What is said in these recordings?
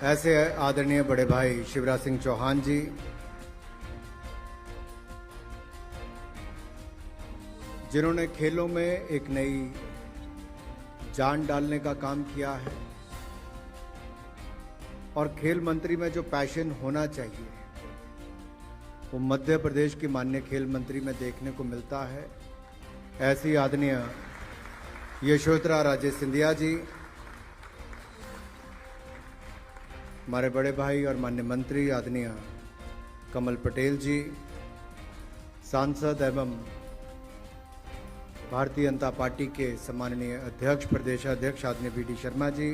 ऐसे आदरणीय बड़े भाई शिवराज सिंह चौहान जी, जिन्होंने खेलों में एक नई जान डालने का काम किया है और खेल मंत्री में जो पैशन होना चाहिए वो मध्य प्रदेश की माननीय खेल मंत्री में देखने को मिलता है। ऐसी आदरणीय यशोधरा राजे सिंधिया जी, हमारे बड़े भाई और माननीय मंत्री आदरणीय कमल पटेल जी, सांसद एवं भारतीय जनता पार्टी के सम्माननीय अध्यक्ष प्रदेश अध्यक्ष आदरणीय वी.डी. शर्मा जी,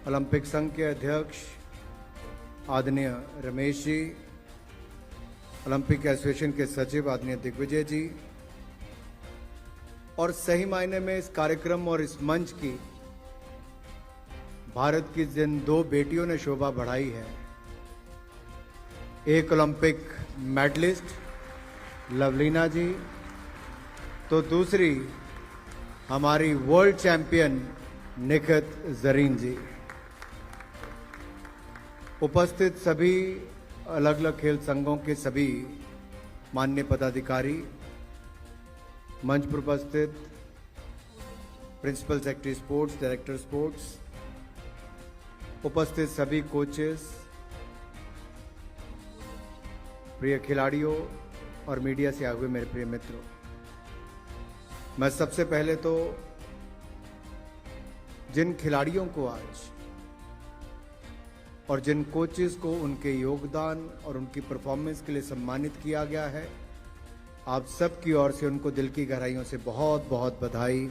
ओलंपिक संघ के अध्यक्ष आदरणीय रमेश जी, ओलंपिक एसोसिएशन के सचिव आदरणीय दिग्विजय जी, और सही मायने में इस कार्यक्रम और इस मंच की भारत की जिन दो बेटियों ने शोभा बढ़ाई है, एक ओलंपिक मेडलिस्ट लवलीना जी, तो दूसरी हमारी वर्ल्ड चैंपियन निखत जरीन जी। उपस्थित सभी अलग अलग खेल संघों के सभी माननीय पदाधिकारी, मंच पर उपस्थित principal secretary sports, director sports, उपस्थित सभी कोचेस, प्रिय खिलाड़ियों और मीडिया से आए हुए मेरे प्रिय मित्रों, मैं सबसे पहले तो जिन खिलाड़ियों को आज और जिन कोचेस को उनके योगदान और उनकी परफॉर्मेंस के लिए सम्मानित किया गया है, आप सब की ओर से उनको दिल की गहराइयों से बहुत बहुत बधाई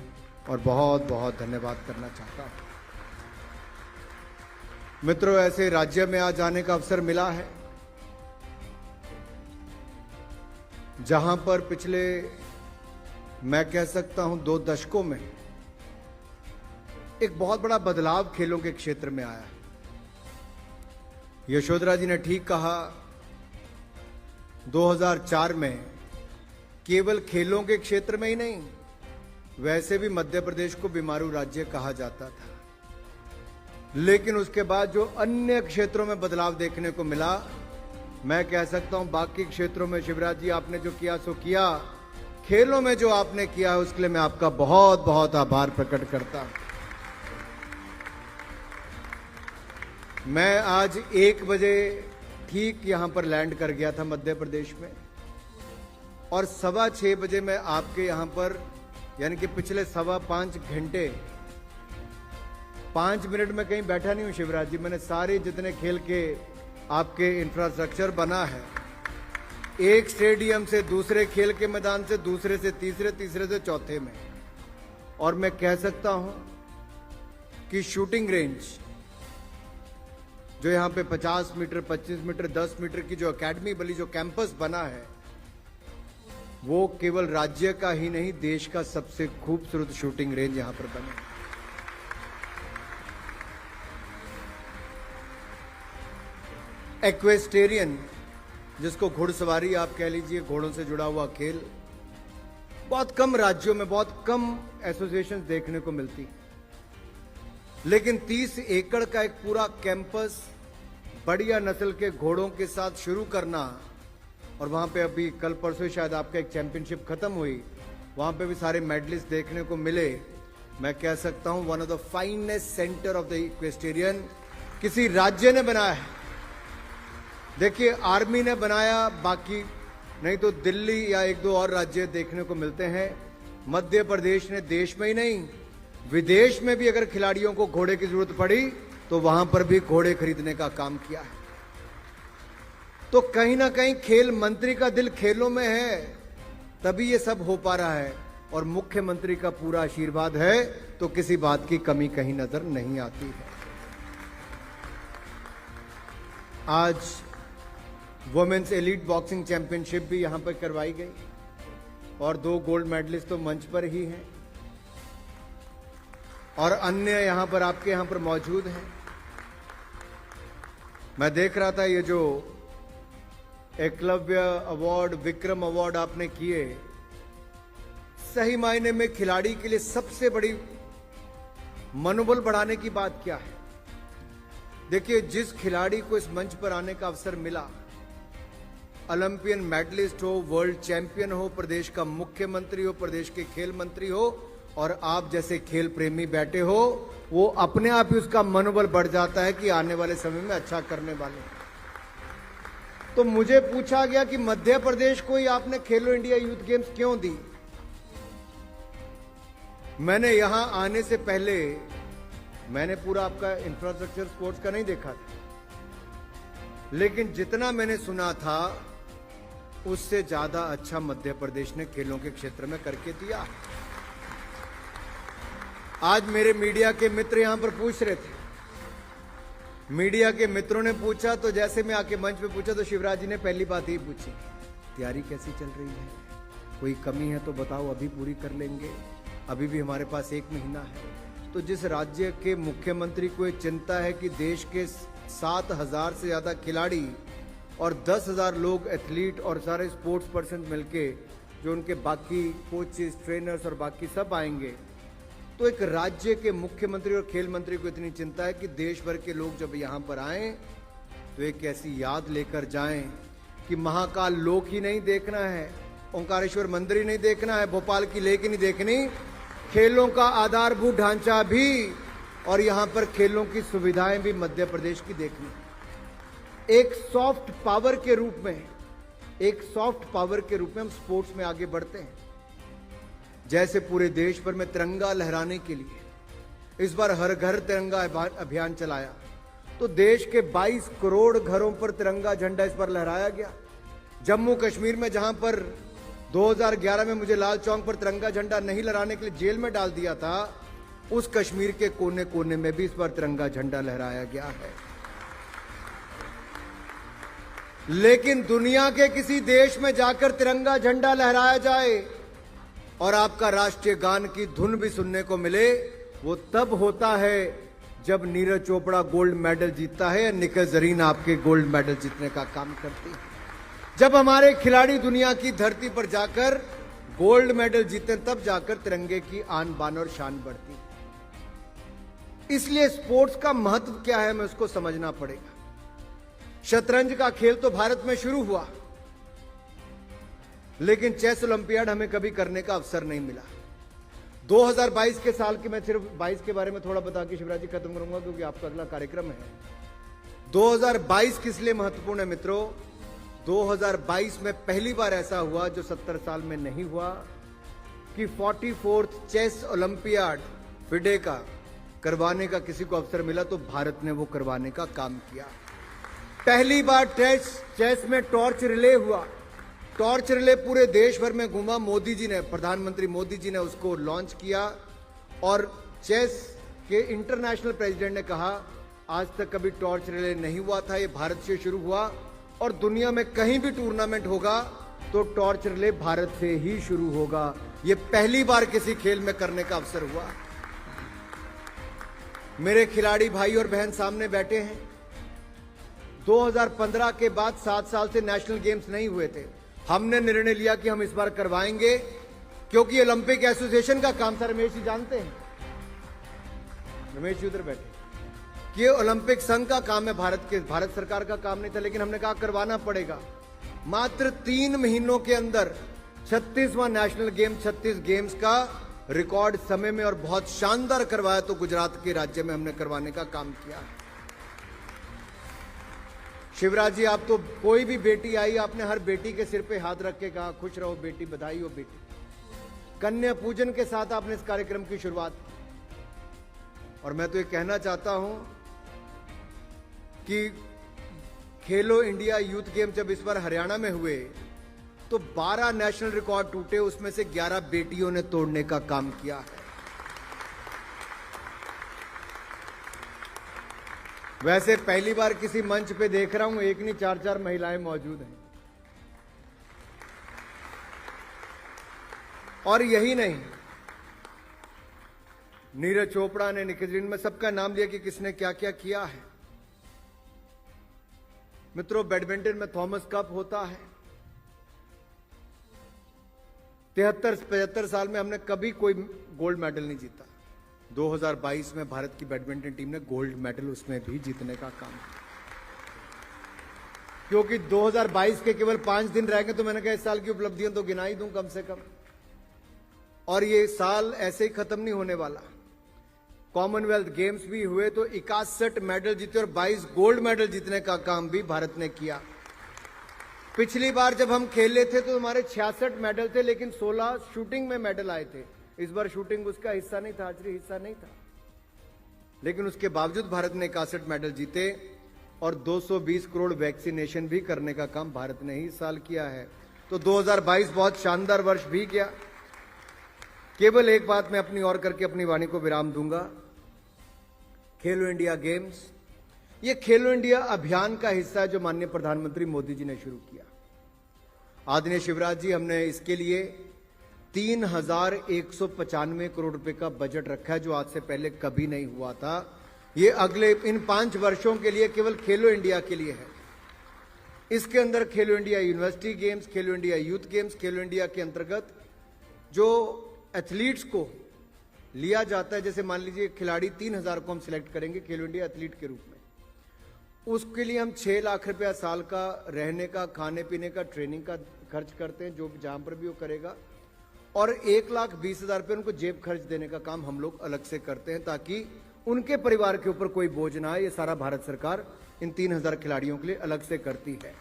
और बहुत बहुत धन्यवाद करना चाहता हूं। मित्रों, ऐसे राज्य में आज आने का अवसर मिला है जहां पर पिछले, मैं कह सकता हूं, 2 दशकों में एक बहुत बड़ा बदलाव खेलों के क्षेत्र में आया है। यशोधरा जी ने ठीक कहा, 2004 में केवल खेलों के क्षेत्र में ही नहीं, वैसे भी मध्य प्रदेश को बीमारू राज्य कहा जाता था, लेकिन उसके बाद जो अन्य क्षेत्रों में बदलाव देखने को मिला, मैं कह सकता हूं बाकी क्षेत्रों में शिवराज जी आपने जो किया सो किया, खेलों में जो आपने किया है उसके लिए मैं आपका बहुत बहुत आभार प्रकट करता हूं। मैं आज 1 बजे ठीक यहां पर लैंड कर गया था मध्य प्रदेश में, और 6:15 बजे मैं आपके यहां पर, यानी कि पिछले 5.25 घंटे 5 मिनट में कहीं बैठा नहीं हूं शिवराज जी। मैंने सारे जितने खेल के आपके इंफ्रास्ट्रक्चर बना है, एक स्टेडियम से दूसरे खेल के मैदान से दूसरे से तीसरे, तीसरे से चौथे में, और मैं कह सकता हूं कि शूटिंग रेंज जो यहां पे 50 मीटर, 25 मीटर, 10 मीटर की जो एकेडमी बनी, जो कैंपस बना है, वो केवल राज्य का ही नहीं, देश का सबसे खूबसूरत शूटिंग रेंज यहां पर बना है। एक्वेस्टेरियन, जिसको घुड़सवारी आप कह लीजिए, घोड़ों से जुड़ा हुआ खेल, बहुत कम राज्यों में, बहुत कम एसोसिएशन देखने को मिलती, लेकिन 30 एकड़ का एक पूरा कैंपस बढ़िया नस्ल के घोड़ों के साथ शुरू करना, और वहां पे अभी कल परसों शायद आपका एक चैंपियनशिप खत्म हुई, वहां पे भी सारे मेडलिस्ट देखने को मिले। मैं कह सकता हूं one of the finest centre of the equestrian किसी राज्य ने बनाया है। देखिए, आर्मी ने बनाया, बाकी नहीं तो दिल्ली या 1-2 और राज्य देखने को मिलते हैं। मध्य प्रदेश ने देश में ही नहीं, विदेश में भी अगर खिलाड़ियों को घोड़े की जरूरत पड़ी तो वहां पर भी घोड़े खरीदने का काम किया है। तो कहीं ना कहीं खेल मंत्री का दिल खेलों में है, तभी ये सब हो पा रहा है, और मुख्यमंत्री का पूरा आशीर्वाद है तो किसी बात की कमी कहीं नजर नहीं आती है। आज वुमेन्स एलीट बॉक्सिंग चैंपियनशिप भी यहां पर करवाई गई, और 2 गोल्ड मेडलिस्ट तो मंच पर ही हैं, और अन्य यहां पर आपके यहां पर मौजूद हैं। मैं देख रहा था ये जो एकलव्य अवार्ड, विक्रम अवार्ड आपने किए, सही मायने में खिलाड़ी के लिए सबसे बड़ी मनोबल बढ़ाने की बात क्या है? देखिए, जिस खिलाड़ी को इस मंच पर आने का अवसर मिला, ओलंपियन मेडलिस्ट हो, वर्ल्ड चैंपियन हो, प्रदेश का मुख्यमंत्री हो, प्रदेश के खेल मंत्री हो, और आप जैसे खेल प्रेमी बैठे हो, वो अपने आप ही उसका मनोबल बढ़ जाता है कि आने वाले समय में अच्छा करने वाले। तो मुझे पूछा गया कि मध्य प्रदेश को ही आपने खेलो इंडिया यूथ गेम्स क्यों दी। मैंने यहां आने से पहले मैंने पूरा आपका इंफ्रास्ट्रक्चर स्पोर्ट्स का नहीं देखा था, लेकिन जितना मैंने सुना था उससे ज्यादा अच्छा मध्य प्रदेश ने खेलों के क्षेत्र में करके दिया। आज मेरे मीडिया के मित्र यहां पर पूछ रहे थे, मीडिया के मित्रों ने पूछा, तो जैसे मैं आके मंच पे पूछा तो शिवराज जी ने पहली बात ही पूछी, तैयारी कैसी चल रही है, कोई कमी है तो बताओ, अभी पूरी कर लेंगे, अभी भी हमारे पास 1 महीना है। तो जिस राज्य के मुख्यमंत्री को ये चिंता है कि देश के 7,000 से ज्यादा खिलाड़ी और 10,000 लोग एथलीट और सारे स्पोर्ट्स पर्सन मिलके, जो उनके बाकी कोचेस, ट्रेनर्स और बाकी सब आएंगे, तो एक राज्य के मुख्यमंत्री और खेल मंत्री को इतनी चिंता है कि देश भर के लोग जब यहां पर आएं तो एक ऐसी याद लेकर जाएं कि महाकाल लोक ही नहीं देखना है, ओंकारेश्वर मंदिर ही नहीं देखना है, भोपाल की लेक ही नहीं देखनी, खेलों का आधारभूत ढांचा भी और यहां पर खेलों की सुविधाएं भी मध्य प्रदेश की देखनी। एक सॉफ्ट पावर के रूप में, एक सॉफ्ट पावर के रूप में हम स्पोर्ट्स में आगे बढ़ते हैं। जैसे पूरे देश भर में तिरंगा लहराने के लिए इस बार हर घर तिरंगा अभियान चलाया, तो देश के 22 करोड़ घरों पर तिरंगा झंडा इस बार लहराया गया। जम्मू कश्मीर में जहां पर 2011 में मुझे लाल चौक पर तिरंगा झंडा नहीं लहराने के लिए जेल में डाल दिया था, उस कश्मीर के कोने कोने में भी इस बार तिरंगा झंडा लहराया गया है। लेकिन दुनिया के किसी देश में जाकर तिरंगा झंडा लहराया जाए और आपका राष्ट्रीय गान की धुन भी सुनने को मिले, वो तब होता है जब नीरज चोपड़ा गोल्ड मेडल जीतता है या निखत जरीन आपके गोल्ड मेडल जीतने का काम करती है। जब हमारे खिलाड़ी दुनिया की धरती पर जाकर गोल्ड मेडल जीते, तब जाकर तिरंगे की आन बान और शान बढ़ती है। इसलिए स्पोर्ट्स का महत्व क्या है, हमें उसको समझना पड़ेगा। शतरंज का खेल तो भारत में शुरू हुआ, लेकिन चेस ओलंपियाड हमें कभी करने का अवसर नहीं मिला। 2022 के साल की, मैं सिर्फ 22 के बारे में थोड़ा बता के शिवराज जी खत्म करूंगा क्योंकि आपका अगला कार्यक्रम है। 2022 किस लिए महत्वपूर्ण है मित्रों? 2022 में पहली बार ऐसा हुआ जो 70 साल में नहीं हुआ कि 44th चेस ओलंपियाड फिडे का करवाने का किसी को अवसर मिला, तो भारत ने वो करवाने का काम किया। पहली बार चेस में टॉर्च रिले हुआ। टॉर्च रिले पूरे देश भर में घूमा। मोदी जी ने, प्रधानमंत्री मोदी जी ने उसको लॉन्च किया और चेस के इंटरनेशनल प्रेसिडेंट ने कहा आज तक कभी टॉर्च रिले नहीं हुआ था, ये भारत से शुरू हुआ और दुनिया में कहीं भी टूर्नामेंट होगा तो टॉर्च रिले भारत से ही शुरू होगा। ये पहली बार किसी खेल में करने का अवसर हुआ। मेरे खिलाड़ी भाई और बहन सामने बैठे हैं। 2015 के बाद 7 साल से नेशनल गेम्स नहीं हुए थे। हमने निर्णय लिया कि हम इस बार करवाएंगे क्योंकि ओलंपिक एसोसिएशन का काम था। रमेश जी जानते हैं, रमेश जी उधर बैठे, कि ये ओलंपिक संघ का काम है, भारत सरकार का काम नहीं था, लेकिन हमने कहा करवाना पड़ेगा। मात्र 3 महीनों के अंदर 36वां नेशनल गेम, 36 गेम्स का रिकॉर्ड समय में और बहुत शानदार करवाया, तो गुजरात के राज्य में हमने करवाने का काम किया। शिवराज जी, आप तो कोई भी बेटी आई, आपने हर बेटी के सिर पे हाथ रख के कहा खुश रहो बेटी, बधाई हो बेटी। कन्या पूजन के साथ आपने इस कार्यक्रम की शुरुआत की। और मैं तो ये कहना चाहता हूं कि खेलो इंडिया यूथ गेम जब इस बार हरियाणा में हुए तो 12 नेशनल रिकॉर्ड टूटे, उसमें से 11 बेटियों ने तोड़ने का काम किया है। वैसे पहली बार किसी मंच पे देख रहा हूं, एक नहीं 4-4 महिलाएं मौजूद हैं। और यही नहीं, नीरज चोपड़ा ने, निखिल जरीन में सबका नाम लिया कि किसने क्या क्या किया है। मित्रों, बैडमिंटन में थॉमस कप होता है। 73-75 साल में हमने कभी कोई गोल्ड मेडल नहीं जीता। 2022 में भारत की बैडमिंटन टीम ने गोल्ड मेडल उसमें भी जीतने का काम किया। क्योंकि 2022 के केवल 5 दिन रह गए, तो मैंने कहा इस साल की उपलब्धियां तो गिना ही दूं कम से कम। और ये साल ऐसे ही खत्म नहीं होने वाला। कॉमनवेल्थ गेम्स भी हुए तो 61 मेडल जीते और 22 गोल्ड मेडल जीतने का काम भी भारत ने किया। पिछली बार जब हम खेले थे तो हमारे 66 मेडल थे, लेकिन 16 शूटिंग में मेडल आए थे। इस बार शूटिंग उसका हिस्सा नहीं था, आर्चरी हिस्सा नहीं था, लेकिन उसके बावजूद भारत ने 61 मेडल जीते और 220 करोड़ वैक्सीनेशन भी करने का काम भारत ने ही इस साल किया है। तो 2022 बहुत शानदार वर्ष भी गया। केवल एक बात मैं अपनी और करके अपनी वाणी को विराम दूंगा। खेलो इंडिया गेम्स, ये खेलो इंडिया अभियान का हिस्सा है जो माननीय प्रधानमंत्री मोदी जी ने शुरू किया। आदरणीय शिवराज जी, हमने इसके लिए 3,195 करोड़ रुपए का बजट रखा है, जो आज से पहले कभी नहीं हुआ था। ये अगले इन 5 वर्षों के लिए केवल खेलो इंडिया के लिए है। इसके अंदर खेलो इंडिया यूनिवर्सिटी गेम्स, खेलो इंडिया यूथ गेम्स, खेलो इंडिया के अंतर्गत जो एथलीट्स को लिया जाता है, जैसे मान लीजिए खिलाड़ी 3,000 को हम सिलेक्ट करेंगे खेलो इंडिया एथलीट के रूप में, उसके लिए हम 6 लाख रुपया साल का रहने का, खाने पीने का, ट्रेनिंग का खर्च करते हैं, जो जहां पर भी वो करेगा। और 1,20,000 रुपये उनको जेब खर्च देने का काम हम लोग अलग से करते हैं, ताकि उनके परिवार के ऊपर कोई बोझ ना आए। ये सारा भारत सरकार इन 3,000 खिलाड़ियों के लिए अलग से करती है।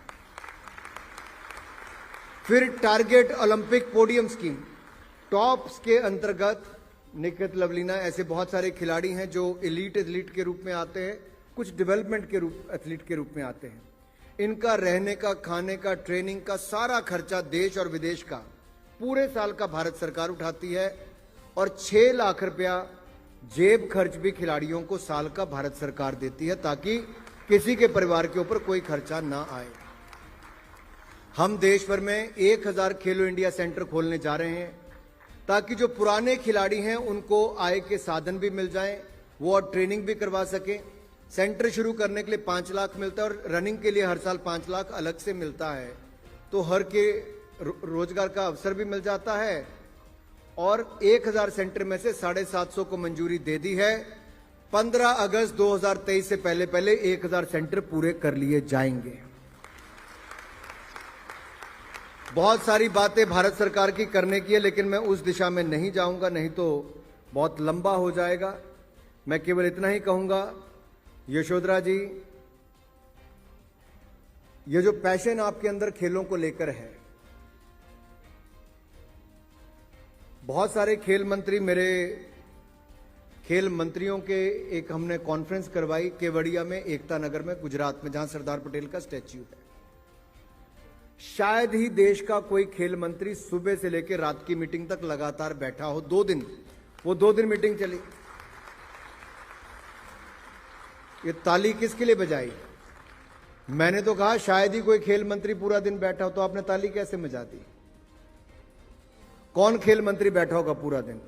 फिर target Olympic podium scheme, tops के अंतर्गत निखित, लवलीना, ऐसे बहुत सारे खिलाड़ी हैं जो एलीट एथलीट के रूप में आते हैं, कुछ डेवलपमेंट के रूप एथलीट के रूप में आते हैं। इनका रहने का, खाने का, ट्रेनिंग का सारा खर्चा देश और विदेश का पूरे साल का भारत सरकार उठाती है। और 6 लाख रुपया जेब खर्च भी खिलाड़ियों को साल का भारत सरकार देती है, ताकि किसी के परिवार के ऊपर कोई खर्चा ना आए। हम देश भर में 1,000 खेलो इंडिया सेंटर खोलने जा रहे हैं, ताकि जो पुराने खिलाड़ी हैं उनको आय के साधन भी मिल जाएं, वो और ट्रेनिंग भी करवा सकें। सेंटर शुरू करने के लिए 5 लाख मिलता है और रनिंग के लिए हर साल 5 लाख अलग से मिलता है, तो हर के रोजगार का अवसर भी मिल जाता है। और 1,000 सेंटर में से 750 को मंजूरी दे दी है। 15 अगस्त 2023 से पहले पहले 1,000 सेंटर पूरे कर लिए जाएंगे। बहुत सारी बातें भारत सरकार की करने की है, लेकिन मैं उस दिशा में नहीं जाऊंगा, नहीं तो बहुत लंबा हो जाएगा। मैं केवल इतना ही कहूंगा, यशोधरा जी, ये जो पैशन आपके अंदर खेलों को लेकर है, बहुत सारे खेल मंत्री, मेरे खेल मंत्रियों के एक हमने कॉन्फ्रेंस करवाई केवड़िया में, एकता नगर में, गुजरात में, जहां सरदार पटेल का स्टैच्यू है। शायद ही देश का कोई खेल मंत्री सुबह से लेकर रात की मीटिंग तक लगातार बैठा हो। 2 दिन, वो 2 दिन मीटिंग चली। ये ताली किसके लिए बजाई? मैंने तो कहा शायद ही कोई खेल मंत्री पूरा दिन बैठा हो, तो आपने ताली कैसे बजा दी? कौन खेल मंत्री बैठा होगा पूरा दिन?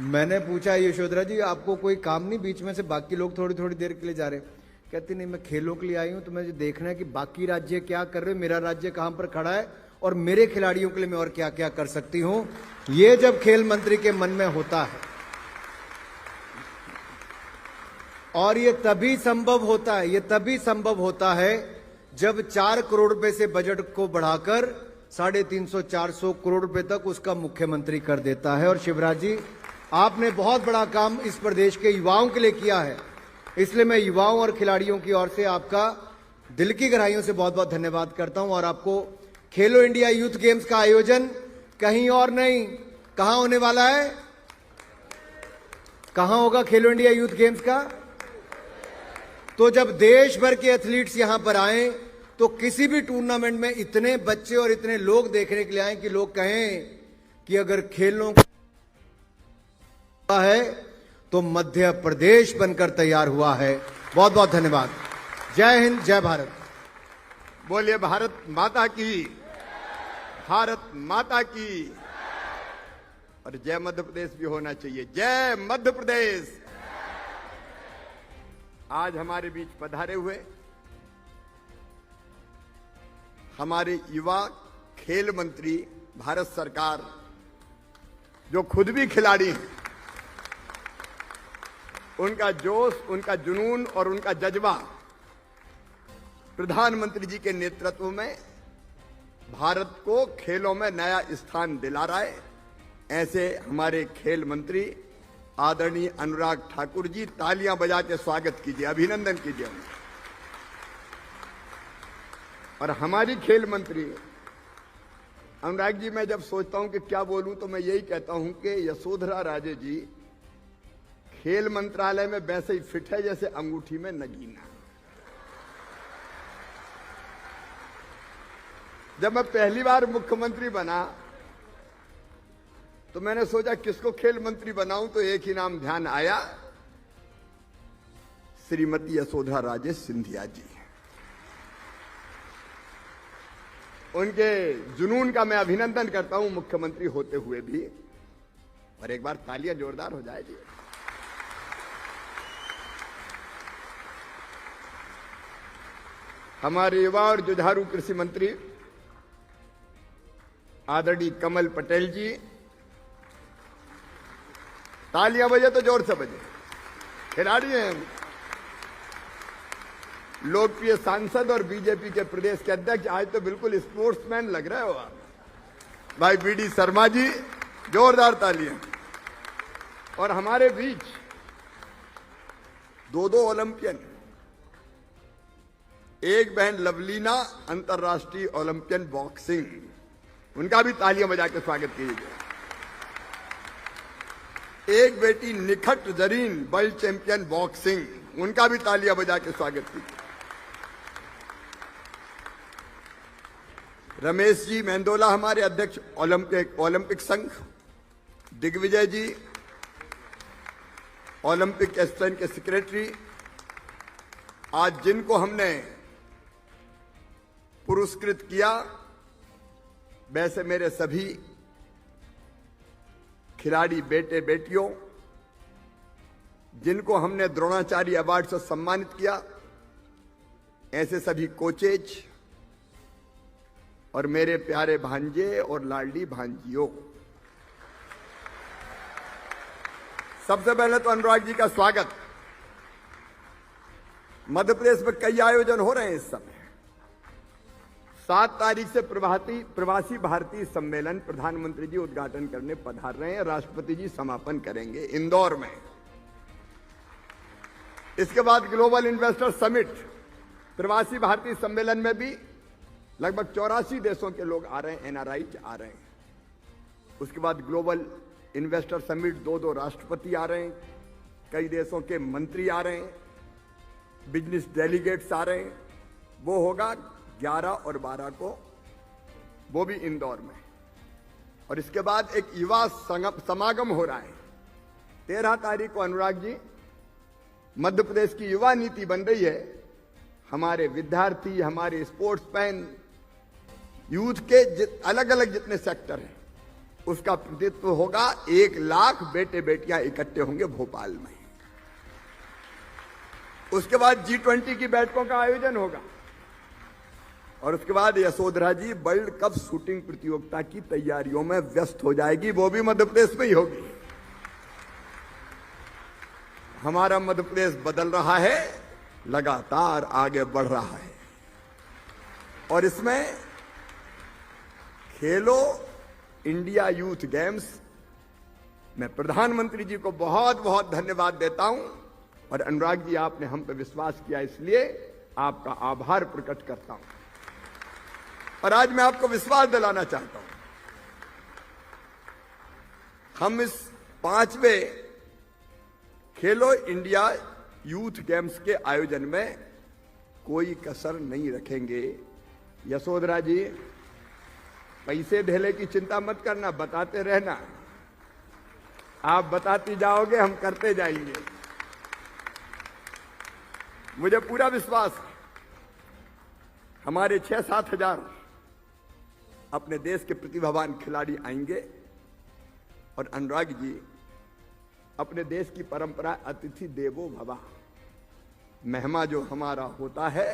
मैंने पूछा, यशोधरा जी आपको कोई काम नहीं बीच में से, बाकी लोग थोड़ी थोड़ी देर के लिए जा रहे हैं? कहती नहीं, मैं खेलों के लिए आई हूं, तो मुझे देखना है कि बाकी राज्य क्या कर रहे हैं, मेरा राज्य कहां पर खड़ा है और मेरे खिलाड़ियों के लिए मैं और क्या क्या कर सकती हूं। ये जब खेल मंत्री के मन में होता है, और ये तभी संभव होता है जब 4 करोड़ रुपए से बजट को बढ़ाकर 350-400 करोड़ रुपए तक उसका मुख्यमंत्री कर देता है। और शिवराज जी, आपने बहुत बड़ा काम इस प्रदेश के युवाओं के लिए किया है, इसलिए मैं युवाओं और खिलाड़ियों की ओर से आपका दिल की गहराइयों से बहुत बहुत धन्यवाद करता हूं। और आपको खेलो इंडिया यूथ गेम्स का आयोजन कहीं और नहीं, कहां होने वाला है? कहां होगा खेलो इंडिया यूथ गेम्स का? तो जब देश भर के एथलीट्स यहां पर आए, तो किसी भी टूर्नामेंट में इतने बच्चे और इतने लोग देखने के लिए आए कि लोग कहें कि अगर खेलों का है तो मध्य प्रदेश बनकर तैयार हुआ है। बहुत बहुत धन्यवाद। जय हिंद, जय भारत। बोलिए भारत माता की, भारत माता की। और जय मध्य प्रदेश भी होना चाहिए। जय मध्य प्रदेश। आज हमारे बीच पधारे हुए हमारे युवा खेल मंत्री भारत सरकार, जो खुद भी खिलाड़ी हैं, उनका जोश, उनका जुनून और उनका जज्बा प्रधानमंत्री जी के नेतृत्व में भारत को खेलों में नया स्थान दिला रहा है। ऐसे हमारे खेल मंत्री आदरणीय अनुराग ठाकुर जी, तालियां बजा के स्वागत कीजिए, अभिनंदन कीजिए उनका। और हमारी खेल मंत्री अनुराग जी, मैं जब सोचता हूं कि क्या बोलूं तो मैं यही कहता हूं कि यशोधरा राजे जी खेल मंत्रालय में वैसे ही फिट है जैसे अंगूठी में नगीना। जब मैं पहली बार मुख्यमंत्री बना तो मैंने सोचा किसको खेल मंत्री बनाऊं, तो एक ही नाम ध्यान आया, श्रीमती यशोधरा राजे सिंधिया जी। उनके जुनून का मैं अभिनंदन करता हूं मुख्यमंत्री होते हुए भी। और एक बार तालियां जोरदार हो जाएगी। हमारे युवा और जुझारू कृषि मंत्री आदरणीय कमल पटेल जी, तालियां बजे तो जोर से बजे, खिलाड़ी हैं, लोकप्रिय सांसद और बीजेपी के प्रदेश के अध्यक्ष। आज तो बिल्कुल स्पोर्ट्समैन लग रहे हो आप भाई बीडी शर्मा जी, जोरदार तालियां। और हमारे बीच दो ओलंपियन, एक बहन लवलीना अंतर्राष्ट्रीय ओलंपियन बॉक्सिंग, उनका भी तालियां बजा के स्वागत कीजिए। एक बेटी Nikhat Zareen world champion boxing, उनका भी तालियां बजा के स्वागत कीजिए। रमेश जी मेंदोला, हमारे अध्यक्ष ओलंपिक संघ, दिग्विजय जी ओलंपिक एसोसिएशन के सेक्रेटरी, आज जिनको हमने पुरस्कृत किया, वैसे मेरे सभी खिलाड़ी बेटे बेटियों जिनको हमने द्रोणाचार्य अवार्ड से सम्मानित किया, ऐसे सभी कोचेज और मेरे प्यारे भांजे और लाडली भांजियों, सबसे पहले तो अनुराग जी का स्वागत। मध्य प्रदेश में कई आयोजन हो रहे हैं इस समय। 7 तारीख से प्रवासी भारतीय सम्मेलन प्रधानमंत्री जी उद्घाटन करने पधार रहे हैं, राष्ट्रपति जी समापन करेंगे इंदौर में। इसके बाद ग्लोबल इन्वेस्टर समिट, प्रवासी भारतीय सम्मेलन में भी लगभग 84 देशों के लोग आ रहे हैं, एनआरआई आ रहे हैं। उसके बाद ग्लोबल इन्वेस्टर समिट 2 राष्ट्रपति आ रहे हैं, कई देशों के मंत्री आ रहे हैं, बिजनेस डेलीगेट्स आ रहे हैं। वो होगा 11 और 12 को, वो भी इंदौर में। और इसके बाद एक युवा समागम हो रहा है 13 तारीख को। अनुराग जी, मध्य प्रदेश की युवा नीति बन रही है। हमारे विद्यार्थी, हमारे स्पोर्ट्समैन, यूथ के अलग अलग जितने सेक्टर हैं, उसका प्रतिनिधित्व होगा। 1 लाख बेटे बेटियां इकट्ठे होंगे भोपाल में। उसके बाद G20 की बैठकों का आयोजन होगा। और उसके बाद यशोधरा जी वर्ल्ड कप शूटिंग प्रतियोगिता की तैयारियों में व्यस्त हो जाएगी, वो भी मध्य प्रदेश में ही होगी। हमारा मध्य प्रदेश बदल रहा है, लगातार आगे बढ़ रहा है। और इसमें खेलो इंडिया यूथ गेम्स मैं प्रधानमंत्री जी को बहुत बहुत धन्यवाद देता हूं। और अनुराग जी, आपने हम पे विश्वास किया, इसलिए आपका आभार प्रकट करता हूं। और आज मैं आपको विश्वास दिलाना चाहता हूं, हम इस 5वें खेलो इंडिया यूथ गेम्स के आयोजन में कोई कसर नहीं रखेंगे। यशोधरा जी, पैसे ढेले की चिंता मत करना, बताते रहना, आप बताती जाओगे, हम करते जाएंगे। मुझे पूरा विश्वास है हमारे 6-7 हजार अपने देश के प्रतिभावान खिलाड़ी आएंगे। और अनुराग जी, अपने देश की परंपरा अतिथि देवो भव, मेहमान जो हमारा होता है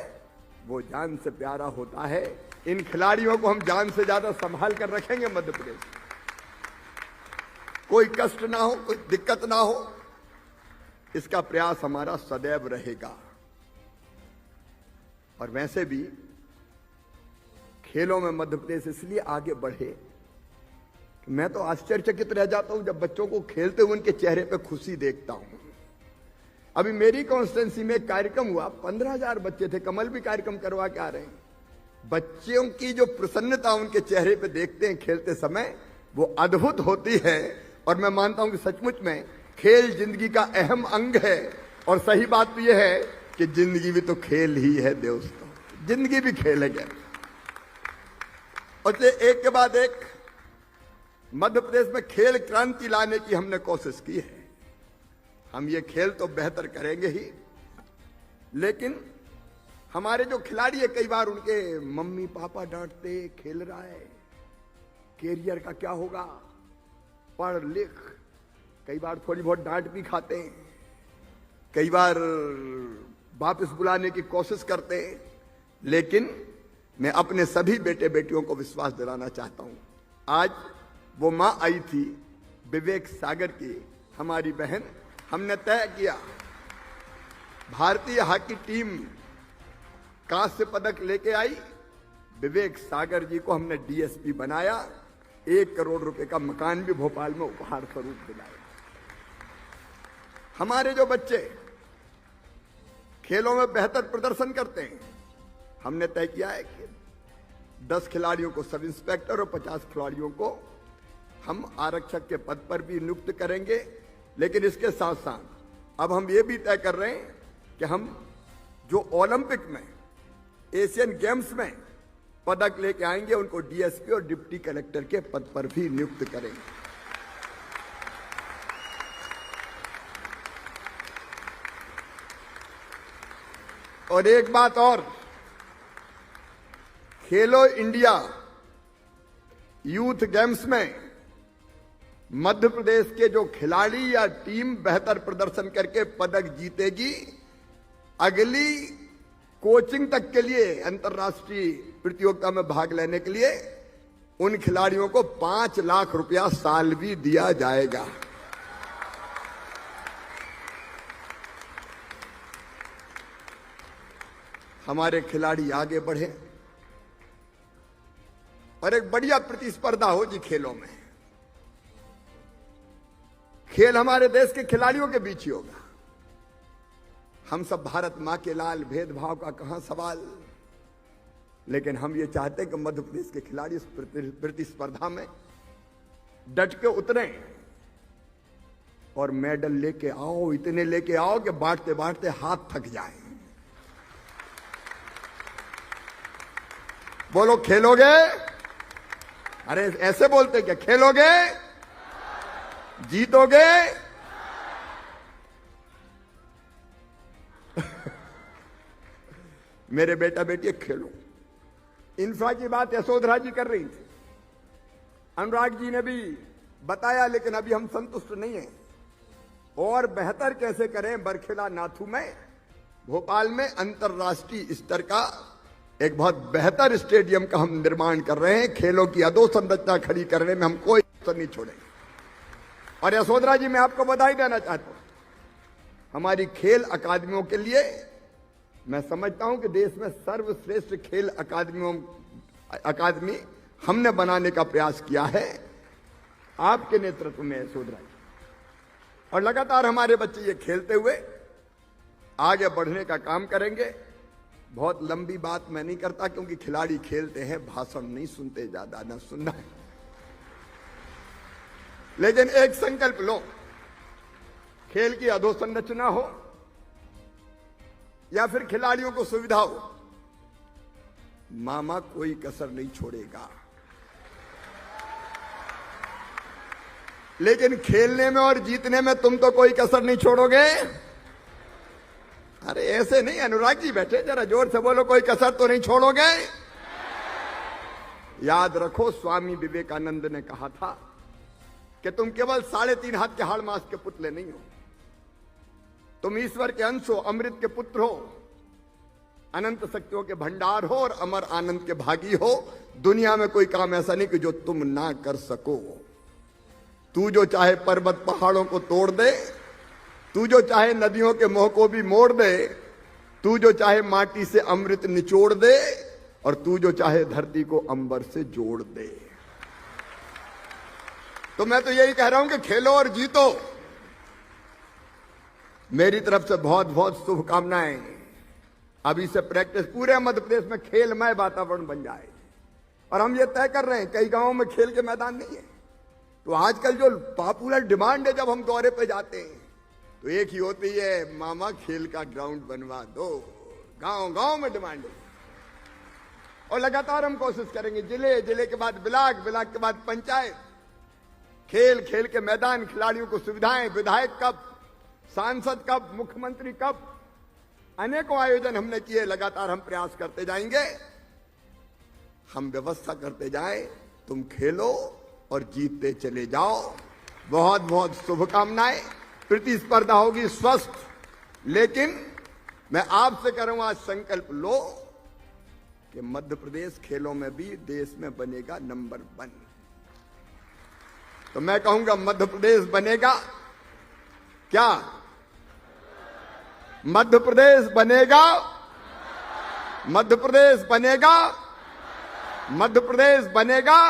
वो जान से प्यारा होता है। इन खिलाड़ियों को हम जान से ज्यादा संभाल कर रखेंगे मध्य प्रदेश। कोई कष्ट ना हो, कोई दिक्कत ना हो, इसका प्रयास हमारा सदैव रहेगा। और वैसे भी खेलों में मध्य प्रदेश इसलिए आगे बढ़े, मैं तो आश्चर्यचकित रह जाता हूं जब बच्चों को खेलते हुए उनके चेहरे पे खुशी देखता हूं। अभी मेरी कॉन्स्टिट्यूंसी में एक कार्यक्रम हुआ, 15,000 बच्चे थे, कमल भी कार्यक्रम करवा के आ रहे हैं। बच्चों की जो प्रसन्नता उनके चेहरे पे देखते हैं खेलते समय, वो अद्भुत होती है। और मैं मानता हूं कि सचमुच में खेल जिंदगी का अहम अंग है। और सही बात तो यह है कि जिंदगी भी तो खेल ही है दोस्तों, जिंदगी भी खेल है। और एक के बाद एक मध्य प्रदेश में खेल क्रांति लाने की हमने कोशिश की है। हम ये खेल तो बेहतर करेंगे ही, लेकिन हमारे जो खिलाड़ी है, कई बार उनके मम्मी पापा डांटते, खेल रहा है, कैरियर का क्या होगा, पढ़ लिख, कई बार थोड़ी बहुत डांट भी खाते हैं, कई बार वापस बुलाने की कोशिश करते हैं। लेकिन मैं अपने सभी बेटे बेटियों को विश्वास दिलाना चाहता हूं। आज वो मां आई थी विवेक सागर की, हमारी बहन, हमने तय किया भारतीय हॉकी टीम कांस्य पदक लेके आई, विवेक सागर जी को हमने डीएसपी बनाया, 1 करोड़ रुपए का मकान भी भोपाल में उपहार स्वरूप दिलाया। हमारे जो बच्चे खेलों में बेहतर प्रदर्शन करते हैं, हमने तय किया है कि 10 खिलाड़ियों को सब इंस्पेक्टर और 50 खिलाड़ियों को हम आरक्षक के पद पर भी नियुक्त करेंगे। लेकिन इसके साथ साथ अब हम ये भी तय कर रहे हैं कि हम जो ओलंपिक में, एशियन गेम्स में पदक लेके आएंगे, उनको डीएसपी और डिप्टी कलेक्टर के पद पर भी नियुक्त करेंगे। और एक बात और, खेलो इंडिया यूथ गेम्स में मध्य प्रदेश के जो खिलाड़ी या टीम बेहतर प्रदर्शन करके पदक जीतेगी, अगली कोचिंग तक के लिए, अंतर्राष्ट्रीय प्रतियोगिता में भाग लेने के लिए उन खिलाड़ियों को 5 लाख रुपया साल भी दिया जाएगा। हमारे खिलाड़ी आगे बढ़े और एक बढ़िया प्रतिस्पर्धा हो जी खेलों में। खेल हमारे देश के खिलाड़ियों के बीच ही होगा। हम सब भारत मां के लाल, भेदभाव का कहां सवाल। लेकिन हम ये चाहते हैं कि मध्य प्रदेश के खिलाड़ी इस प्रतिस्पर्धा में डट के उतरे और मेडल लेके आओ, इतने लेके आओ कि बांटते बांटते हाथ थक जाए। बोलो खेलोगे? अरे ऐसे बोलते क्या? खेलोगे? जीतोगे? मेरे बेटा बेटी खेलो। इंफ्रा की बात यशोधरा जी कर रही थी, अनुराग जी ने भी बताया, लेकिन अभी हम संतुष्ट नहीं हैं। और बेहतर कैसे करें? बरखेला नाथू में, भोपाल में अंतर्राष्ट्रीय स्तर का एक बहुत बेहतर स्टेडियम का हम निर्माण कर रहे हैं। खेलों की अधोसंरचना खड़ी करने में हम कोई असर नहीं छोड़ेंगे। और यशोधरा जी, मैं आपको बधाई देना चाहता हूं, हमारी खेल अकादमियों के लिए मैं समझता हूं कि देश में सर्वश्रेष्ठ खेल अकादमी हमने बनाने का प्रयास किया है आपके नेतृत्व में यशोधरा जी। और लगातार हमारे बच्चे ये खेलते हुए आगे बढ़ने का काम करेंगे। बहुत लंबी बात मैं नहीं करता, क्योंकि खिलाड़ी खेलते हैं, भाषण नहीं सुनते, ज्यादा ना सुनना है। लेकिन एक संकल्प लो, खेल की अधोसंरचना हो या फिर खिलाड़ियों को सुविधा हो, मामा कोई कसर नहीं छोड़ेगा। लेकिन खेलने में और जीतने में तुम तो कोई कसर नहीं छोड़ोगे। अरे ऐसे नहीं, अनुराग जी बैठे, जरा जोर से बोलो, कोई कसर तो नहीं छोड़ोगे। याद रखो, स्वामी विवेकानंद ने कहा था कि तुम केवल 3.5 हाथ के हाड़ मास के पुतले नहीं हो, तुम ईश्वर के अंश हो, अमृत के पुत्र हो। अनंत शक्तियों के भंडार हो और अमर आनंद के भागी हो। दुनिया में कोई काम ऐसा नहीं कि जो तुम ना कर सको। तू जो चाहे पर्वत पहाड़ों को तोड़ दे, तू जो चाहे नदियों के मुंह को भी मोड़ दे, तू जो चाहे माटी से अमृत निचोड़ दे, और तू जो चाहे धरती को अंबर से जोड़ दे। तो मैं तो यही कह रहा हूं कि खेलो और जीतो। मेरी तरफ से बहुत बहुत शुभकामनाएं। अभी से प्रैक्टिस पूरे मध्य प्रदेश में खेलमय वातावरण बन जाए। और हम ये तय कर रहे हैं, कई गांवों में खेल के मैदान नहीं है, तो आजकल जो पॉपुलर डिमांड है, जब हम दौरे पे जाते हैं तो एक ही होती है, मामा खेल का ग्राउंड बनवा दो। गांव गांव में डिमांड है। और लगातार हम कोशिश करेंगे, जिले, जिले के बाद ब्लॉक, ब्लॉक के बाद पंचायत, खेल, खेल के मैदान, खिलाड़ियों को सुविधाएं, विधायक कब, सांसद कब, मुख्यमंत्री कब, अनेकों आयोजन हमने किए। लगातार हम प्रयास करते जाएंगे, हम व्यवस्था करते जाएं। तुम खेलो और जीतते चले जाओ। बहुत बहुत शुभकामनाएं। प्रतिस्पर्धा होगी स्वस्थ, लेकिन मैं आपसे कह रहा हूं, आज संकल्प लो कि मध्य प्रदेश खेलों में भी देश में बनेगा नंबर 1। तो मैं कहूंगा मध्य प्रदेश बनेगा क्या? मध्य प्रदेश बनेगा, मध्य प्रदेश बनेगा, मध्य प्रदेश बनेगा।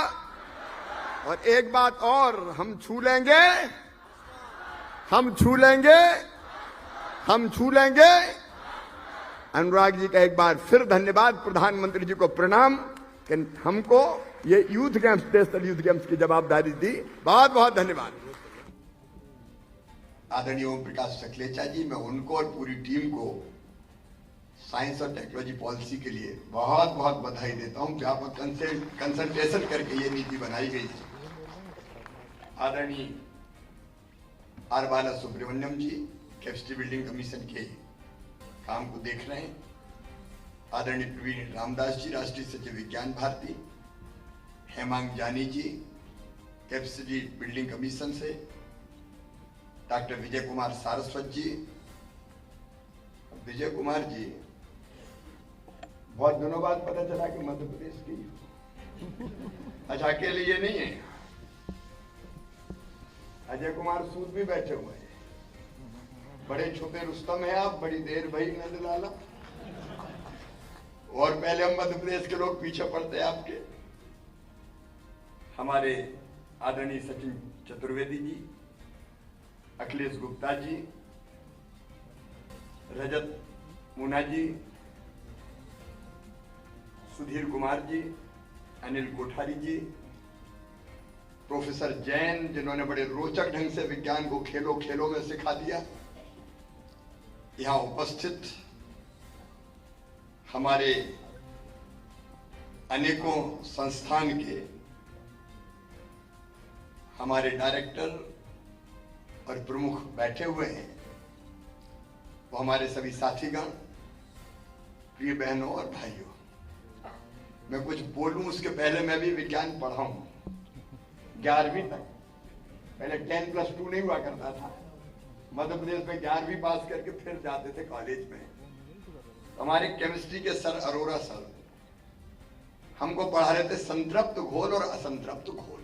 और एक बात और, हम छू लेंगे, हम छू लेंगे, हम छू लेंगे। अनुराग जी का एक बार फिर धन्यवाद, प्रधानमंत्री जी को प्रणाम कि हमको ये यूथ गेम्स, देश यूथ गेम्स की जवाबदारी दी। बहुत बहुत धन्यवाद। आदरणीय ओम प्रकाश सकलेचा जी, मैं उनको और पूरी टीम को साइंस और टेक्नोलॉजी पॉलिसी के लिए बहुत बहुत बधाई देता हूं। व्यापक कंसल्टेशन करके ये नीति बनाई गई है। आदरणीय R Bala Subramaniam ji capacity building commission के काम को देख रहे हैं। आदरणीय प्रवीण रामदास जी राष्ट्रीय सचिव विज्ञान भारती, हेमांग जानी जी कैपेसिटी बिल्डिंग कमीशन से, डॉक्टर विजय कुमार सारस्वत जी। विजय कुमार जी, बहुत दिनों बाद पता चला कि मध्य प्रदेश की। अच्छा, अकेले ये नहीं है, अजय कुमार सूद भी बैठे हुए हैं। बड़े छुपे रुस्तम है आप, बड़ी देर भई नंदलाला। और पहले हम मध्य प्रदेश के लोग पीछे पड़ते हैं आपके। हमारे आदरणीय सचिन चतुर्वेदी जी, अखिलेश गुप्ता जी, रजत मुना जी, सुधीर कुमार जी, अनिल कोठारी जी, प्रोफेसर जैन, जिन्होंने बड़े रोचक ढंग से विज्ञान को खेलों खेलों में सिखा दिया। यहां उपस्थित हमारे अनेकों संस्थान के हमारे डायरेक्टर और प्रमुख बैठे हुए हैं, वो हमारे सभी साथीगण, प्रिय बहनों और भाइयों। मैं कुछ बोलूं उसके पहले मैं भी विज्ञान पढ़ा हूं 11वीं तक। पहले 10+2 नहीं हुआ करता था। मध्य प्रदेश में 11वीं पास करके फिर जाते थे कॉलेज में। हमारे केमिस्ट्री के सर अरोरा सर हमको पढ़ा रहे थे संतृप्त घोल और असंतृप्त घोल।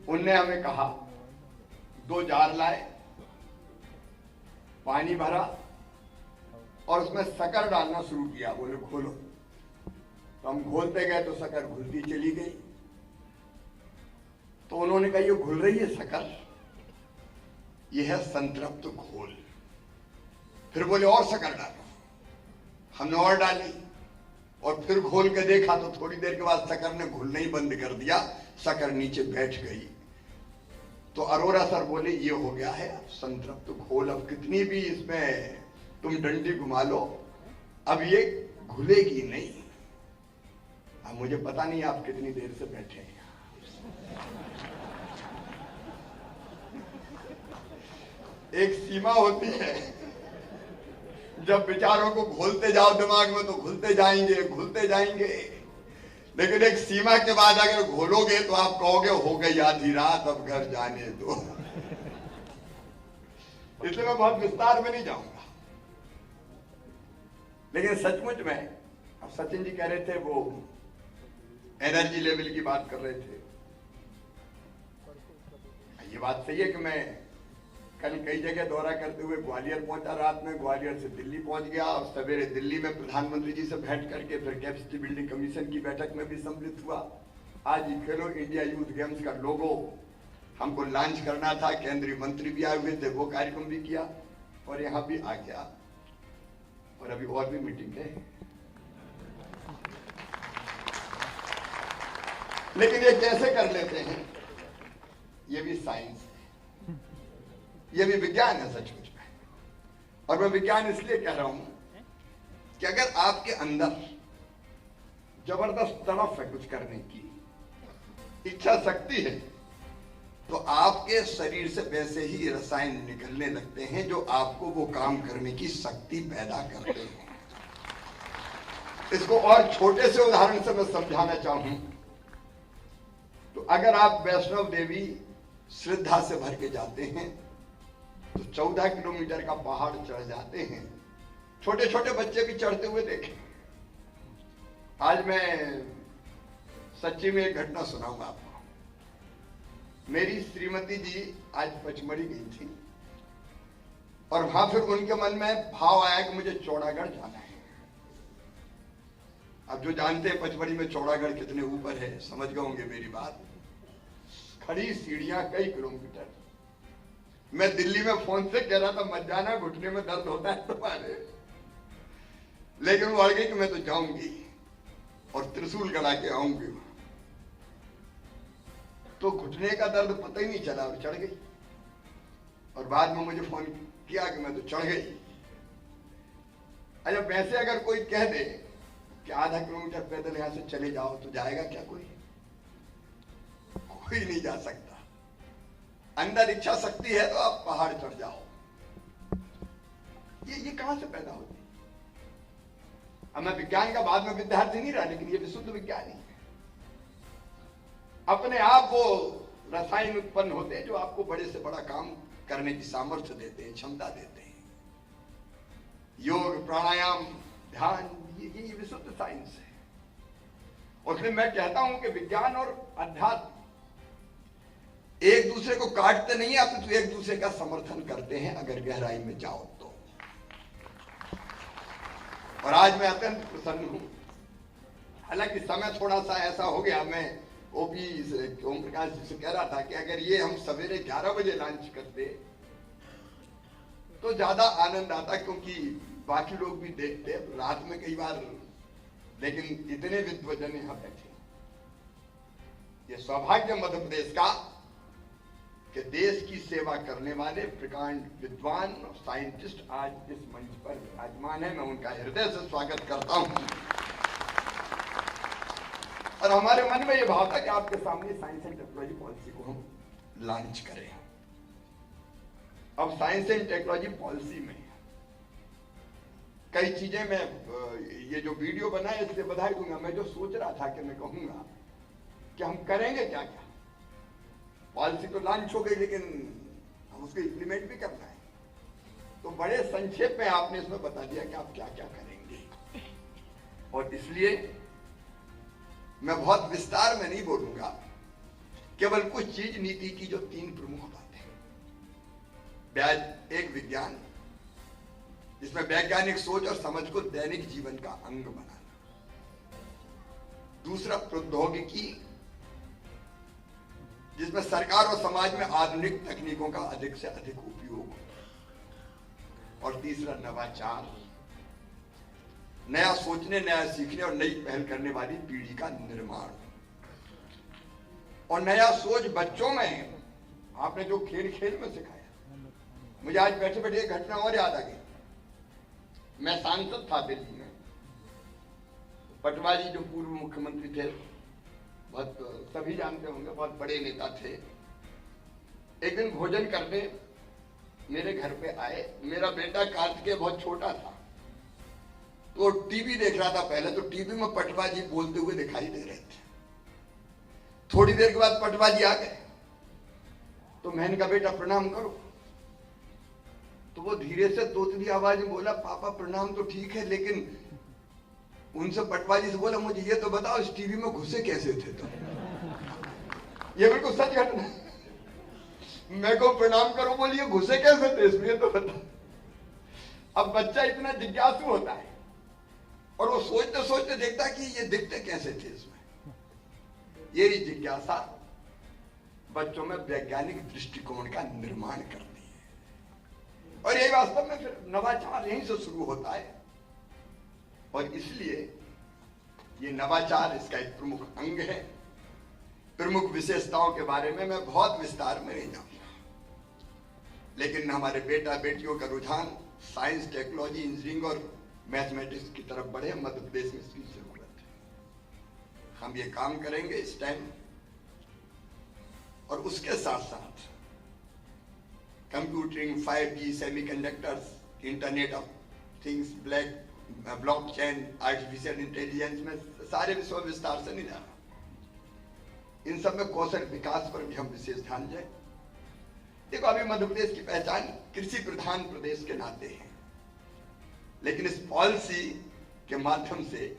उनने हमें कहा, 2 जार लाए, पानी भरा और उसमें शक्कर डालना शुरू किया। बोले घोलो। तो हम घोलते गए तो शक्कर घुलती चली गई। तो उन्होंने कहा, ये घुल रही है शक्कर, ये है संतृप्त घोल। फिर बोले और शक्कर डालो। हमने और डाली और फिर घोल के देखा तो थोड़ी देर के बाद शक्कर ने घुलना ही बंद कर दिया, शक्कर नीचे बैठ गई। तो अरोरा सर बोले, ये हो गया है संतृप्त घोल। अब कितनी भी इसमें तुम डंडी घुमा लो, अब ये घुलेगी नहीं। अब मुझे पता नहीं आप कितनी देर से बैठे हैं। एक सीमा होती है, जब विचारों को घोलते जाओ दिमाग में तो घुलते जाएंगे, घुलते जाएंगे। लेकिन एक सीमा के बाद अगर घोलोगे तो आप कहोगे हो गई आधी रात, अब घर जाने दो। इसलिए मैं बहुत विस्तार में नहीं जाऊंगा। लेकिन सचमुच में, अब सचिन जी कह रहे थे, वो एनर्जी लेवल की बात कर रहे थे। ये बात सही है कि मैं कल कई जगह दौरा करते हुए ग्वालियर पहुंचा, रात में ग्वालियर से दिल्ली पहुंच गया और सवेरे दिल्ली में प्रधानमंत्री जी से भेंट करके फिर कैपेसिटी बिल्डिंग कमीशन की बैठक में भी सम्मिलित हुआ। आज खेलो इंडिया यूथ गेम्स का लोगो हमको लॉन्च करना था, केंद्रीय मंत्री भी आए हुए थे, वो कार्यक्रम भी किया और यहाँ भी आ गया और अभी और भी मीटिंग है। लेकिन ये कैसे कर लेते हैं, ये भी साइंस है, ये भी विज्ञान है सचमुच में। और मैं विज्ञान इसलिए कह रहा हूं कि अगर आपके अंदर जबरदस्त तड़प है कुछ करने की, इच्छा शक्ति है, तो आपके शरीर से वैसे ही रसायन निकलने लगते हैं जो आपको वो काम करने की शक्ति पैदा करते हैं। इसको और छोटे से उदाहरण से मैं समझाना चाहूं तो अगर आप वैष्णव देवी श्रद्धा से भर के जाते हैं तो 14 किलोमीटर का पहाड़ चढ़ जाते हैं। छोटे छोटे बच्चे भी चढ़ते हुए देखे। आज मैं सच्ची में एक घटना सुनाऊंगा आपको। मेरी श्रीमती जी आज पचमढ़ी गई थी और वहां फिर उनके मन में भाव आया कि मुझे चौड़ागढ़ जाना है। अब जो जानते हैं पचमढ़ी में चौड़ागढ़ कितने ऊपर है, समझ गए होंगे मेरी बात। खड़ी सीढ़ियां कई किलोमीटर। मैं दिल्ली में फोन से कह रहा था मत जाना, घुटने में दर्द होता है तुम्हारे, लेकिन वो अड़ गई कि मैं तो जाऊंगी और त्रिशूल गड़ा के आऊंगी। तो घुटने का दर्द पता ही नहीं चला और चढ़ गई और बाद में मुझे फोन किया कि मैं तो चढ़ गई। अच्छा, वैसे अगर कोई कह दे कि आधा किलोमीटर पैदल यहां से चले जाओ तो जाएगा क्या कोई? कोई नहीं जा सकता। अंदर इच्छा शक्ति है तो आप पहाड़ चढ़ जाओ। ये कहां से पैदा होती? अब मैं विज्ञान का बाद में विद्यार्थी नहीं रहा, लेकिन ये विशुद्ध विज्ञान ही है। अपने आप वो रसायन उत्पन्न होते हैं जो आपको बड़े से बड़ा काम करने की सामर्थ्य देते हैं, क्षमता देते हैं। योग, प्राणायाम, ध्यान, ये विशुद्ध साइंस है। और इसलिए मैं कहता हूं कि विज्ञान और अध्यात्म एक दूसरे को काटते नहीं, आप तो एक दूसरे का समर्थन करते हैं अगर गहराई में जाओ तो। और आज मैं अत्यंत प्रसन्न हूं। हालांकि समय थोड़ा सा ऐसा हो गया, मैं ओपी ओम प्रकाश जी से कह रहा था कि अगर ये हम सवेरे 11 बजे लॉन्च करते तो ज्यादा आनंद आता, क्योंकि बाकी लोग भी देखते रात में कई बार, लेकिन इतने विद्वजन यहां बैठे। ये सौभाग्य मध्य प्रदेश का कि देश की सेवा करने वाले प्रकांड विद्वान और साइंटिस्ट आज इस मंच पर विराजमान है। मैं उनका हृदय से स्वागत करता हूं। और हमारे मन में यह भाव था कि आपके सामने साइंस एंड टेक्नोलॉजी पॉलिसी को हम लॉन्च करें। अब साइंस एंड टेक्नोलॉजी पॉलिसी में कई चीजें, मैं ये जो वीडियो बना है इसलिए बधाई दूंगा। मैं जो सोच रहा था कि मैं कहूंगा कि हम करेंगे क्या क्या। पॉलिसी तो लॉन्च हो गई, लेकिन हम उसको इंप्लीमेंट भी करना है। तो बड़े संक्षेप में आपने इसमें बता दिया कि आप क्या क्या करेंगे। और इसलिए मैं बहुत विस्तार में नहीं बोलूंगा, केवल कुछ चीज नीति की जो 3 प्रमुख बातें। एक विज्ञान, जिसमें वैज्ञानिक सोच और समझ को दैनिक जीवन का अंग बनाना। दूसरा प्रौद्योगिकी, जिसमें सरकार और समाज में आधुनिक तकनीकों का अधिक से अधिक उपयोग। और तीसरा नवाचार, नया सोचने, नया सीखने और नई पहल करने वाली पीढ़ी का निर्माण। और नया सोच बच्चों में है। आपने जो खेल खेल में सिखाया, मुझे आज बैठे बैठे एक घटना और याद आ गई। मैं सांसद था दिल्ली में। पटवारी जो पूर्व मुख्यमंत्री थे, बहुत सभी जानते होंगे, बहुत बड़े नेता थे। एक दिन भोजन करने मेरे घर पे आए। मेरा बेटा कार्तिकेय बहुत छोटा था, तो टीवी देख रहा था। पहले तो टीवी में पटवा जी बोलते हुए दिखाई दे रहे थे। थोड़ी देर के बाद पटवा जी आ गए, तो मैंने कहा बेटा प्रणाम करो। तो वो धीरे से तोतली आवाज में बोला, पापा प्रणाम तो ठीक है, लेकिन उनसे पटवारी से बोला, मुझे ये तो बताओ इस टीवी में घुसे कैसे थे तुम? ये बिल्कुल सच घटना। मैं को प्रणाम करो, बोलिए घुसे कैसे थे इसमें तो बता। अब बच्चा इतना जिज्ञासु होता है और वो सोचते सोचते देखता है कि ये दिखते कैसे थे इसमें। ये जिज्ञासा बच्चों में वैज्ञानिक दृष्टिकोण का निर्माण करती है और यही वास्तव में फिर नवाचार यहीं से शुरू होता है। और इसलिए ये नवाचार इसका एक प्रमुख अंग है। प्रमुख विशेषताओं के बारे में मैं बहुत विस्तार में नहीं जाऊंगा, लेकिन हमारे बेटा बेटियों का रुझान साइंस, टेक्नोलॉजी, इंजीनियरिंग और मैथमेटिक्स की तरफ बढ़े। मध्य प्रदेश में इसकी जरूरत है। हम ये काम करेंगे इस टाइम। और उसके साथ साथ computing, 5G, semiconductors, internet of things, blockchain, artificial intelligence में सारे विषयों विस्तार से नहीं जा रहा। इन सब में कौशल विकास पर भी हम विशेष ध्यान दें। देखो, अभी मध्य प्रदेश की पहचान कृषि प्रधान प्रदेश के नाते है, लेकिन इस पॉलिसी के माध्यम से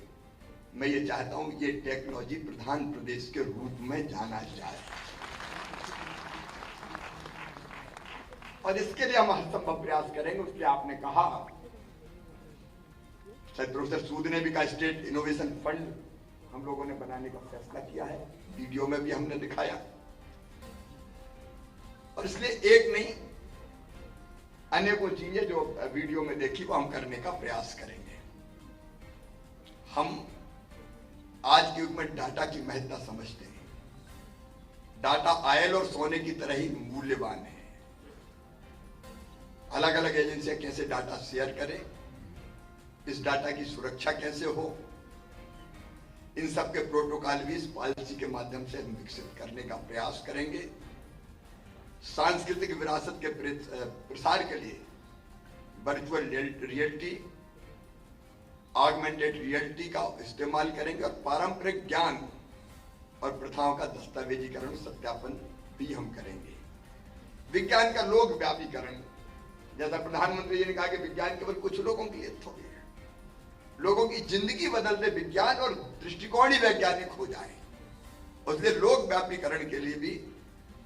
मैं ये चाहता हूं ये टेक्नोलॉजी प्रधान प्रदेश के रूप में जाना जाए। और इसके लिए हम हरसंभव प्रयास करेंगे। उसके आपने कहा, शायद प्रोफेसर सूद ने भी कहा, स्टेट इनोवेशन फंड हम लोगों ने बनाने का फैसला किया है। वीडियो में भी हमने दिखाया। और इसलिए एक नहीं, अनेकों चीजें जो वीडियो में देखी वो हम करने का प्रयास करेंगे। हम आज के युग में डाटा की महत्ता समझते हैं। डाटा ऑयल और सोने की तरह ही मूल्यवान है। अलग अलग एजेंसियां कैसे डाटा शेयर करें, इस डाटा की सुरक्षा कैसे हो, इन सब के प्रोटोकॉल भी इस पॉलिसी के माध्यम से हम विकसित करने का प्रयास करेंगे। सांस्कृतिक विरासत के प्रसार के लिए वर्चुअल रियलिटी, ऑगमेंटेड रियलिटी का इस्तेमाल करेंगे और पारंपरिक ज्ञान और प्रथाओं का दस्तावेजीकरण, सत्यापन भी हम करेंगे। विज्ञान का लोक व्यापीकरण, जैसा प्रधानमंत्री जी ने कहा कि विज्ञान केवल कुछ लोगों के लिए थोड़ी है, लोगों की जिंदगी बदलते विज्ञान और दृष्टिकोण ही वैज्ञानिक हो जाए। इसलिए लोक व्यापीकरण के लिए भी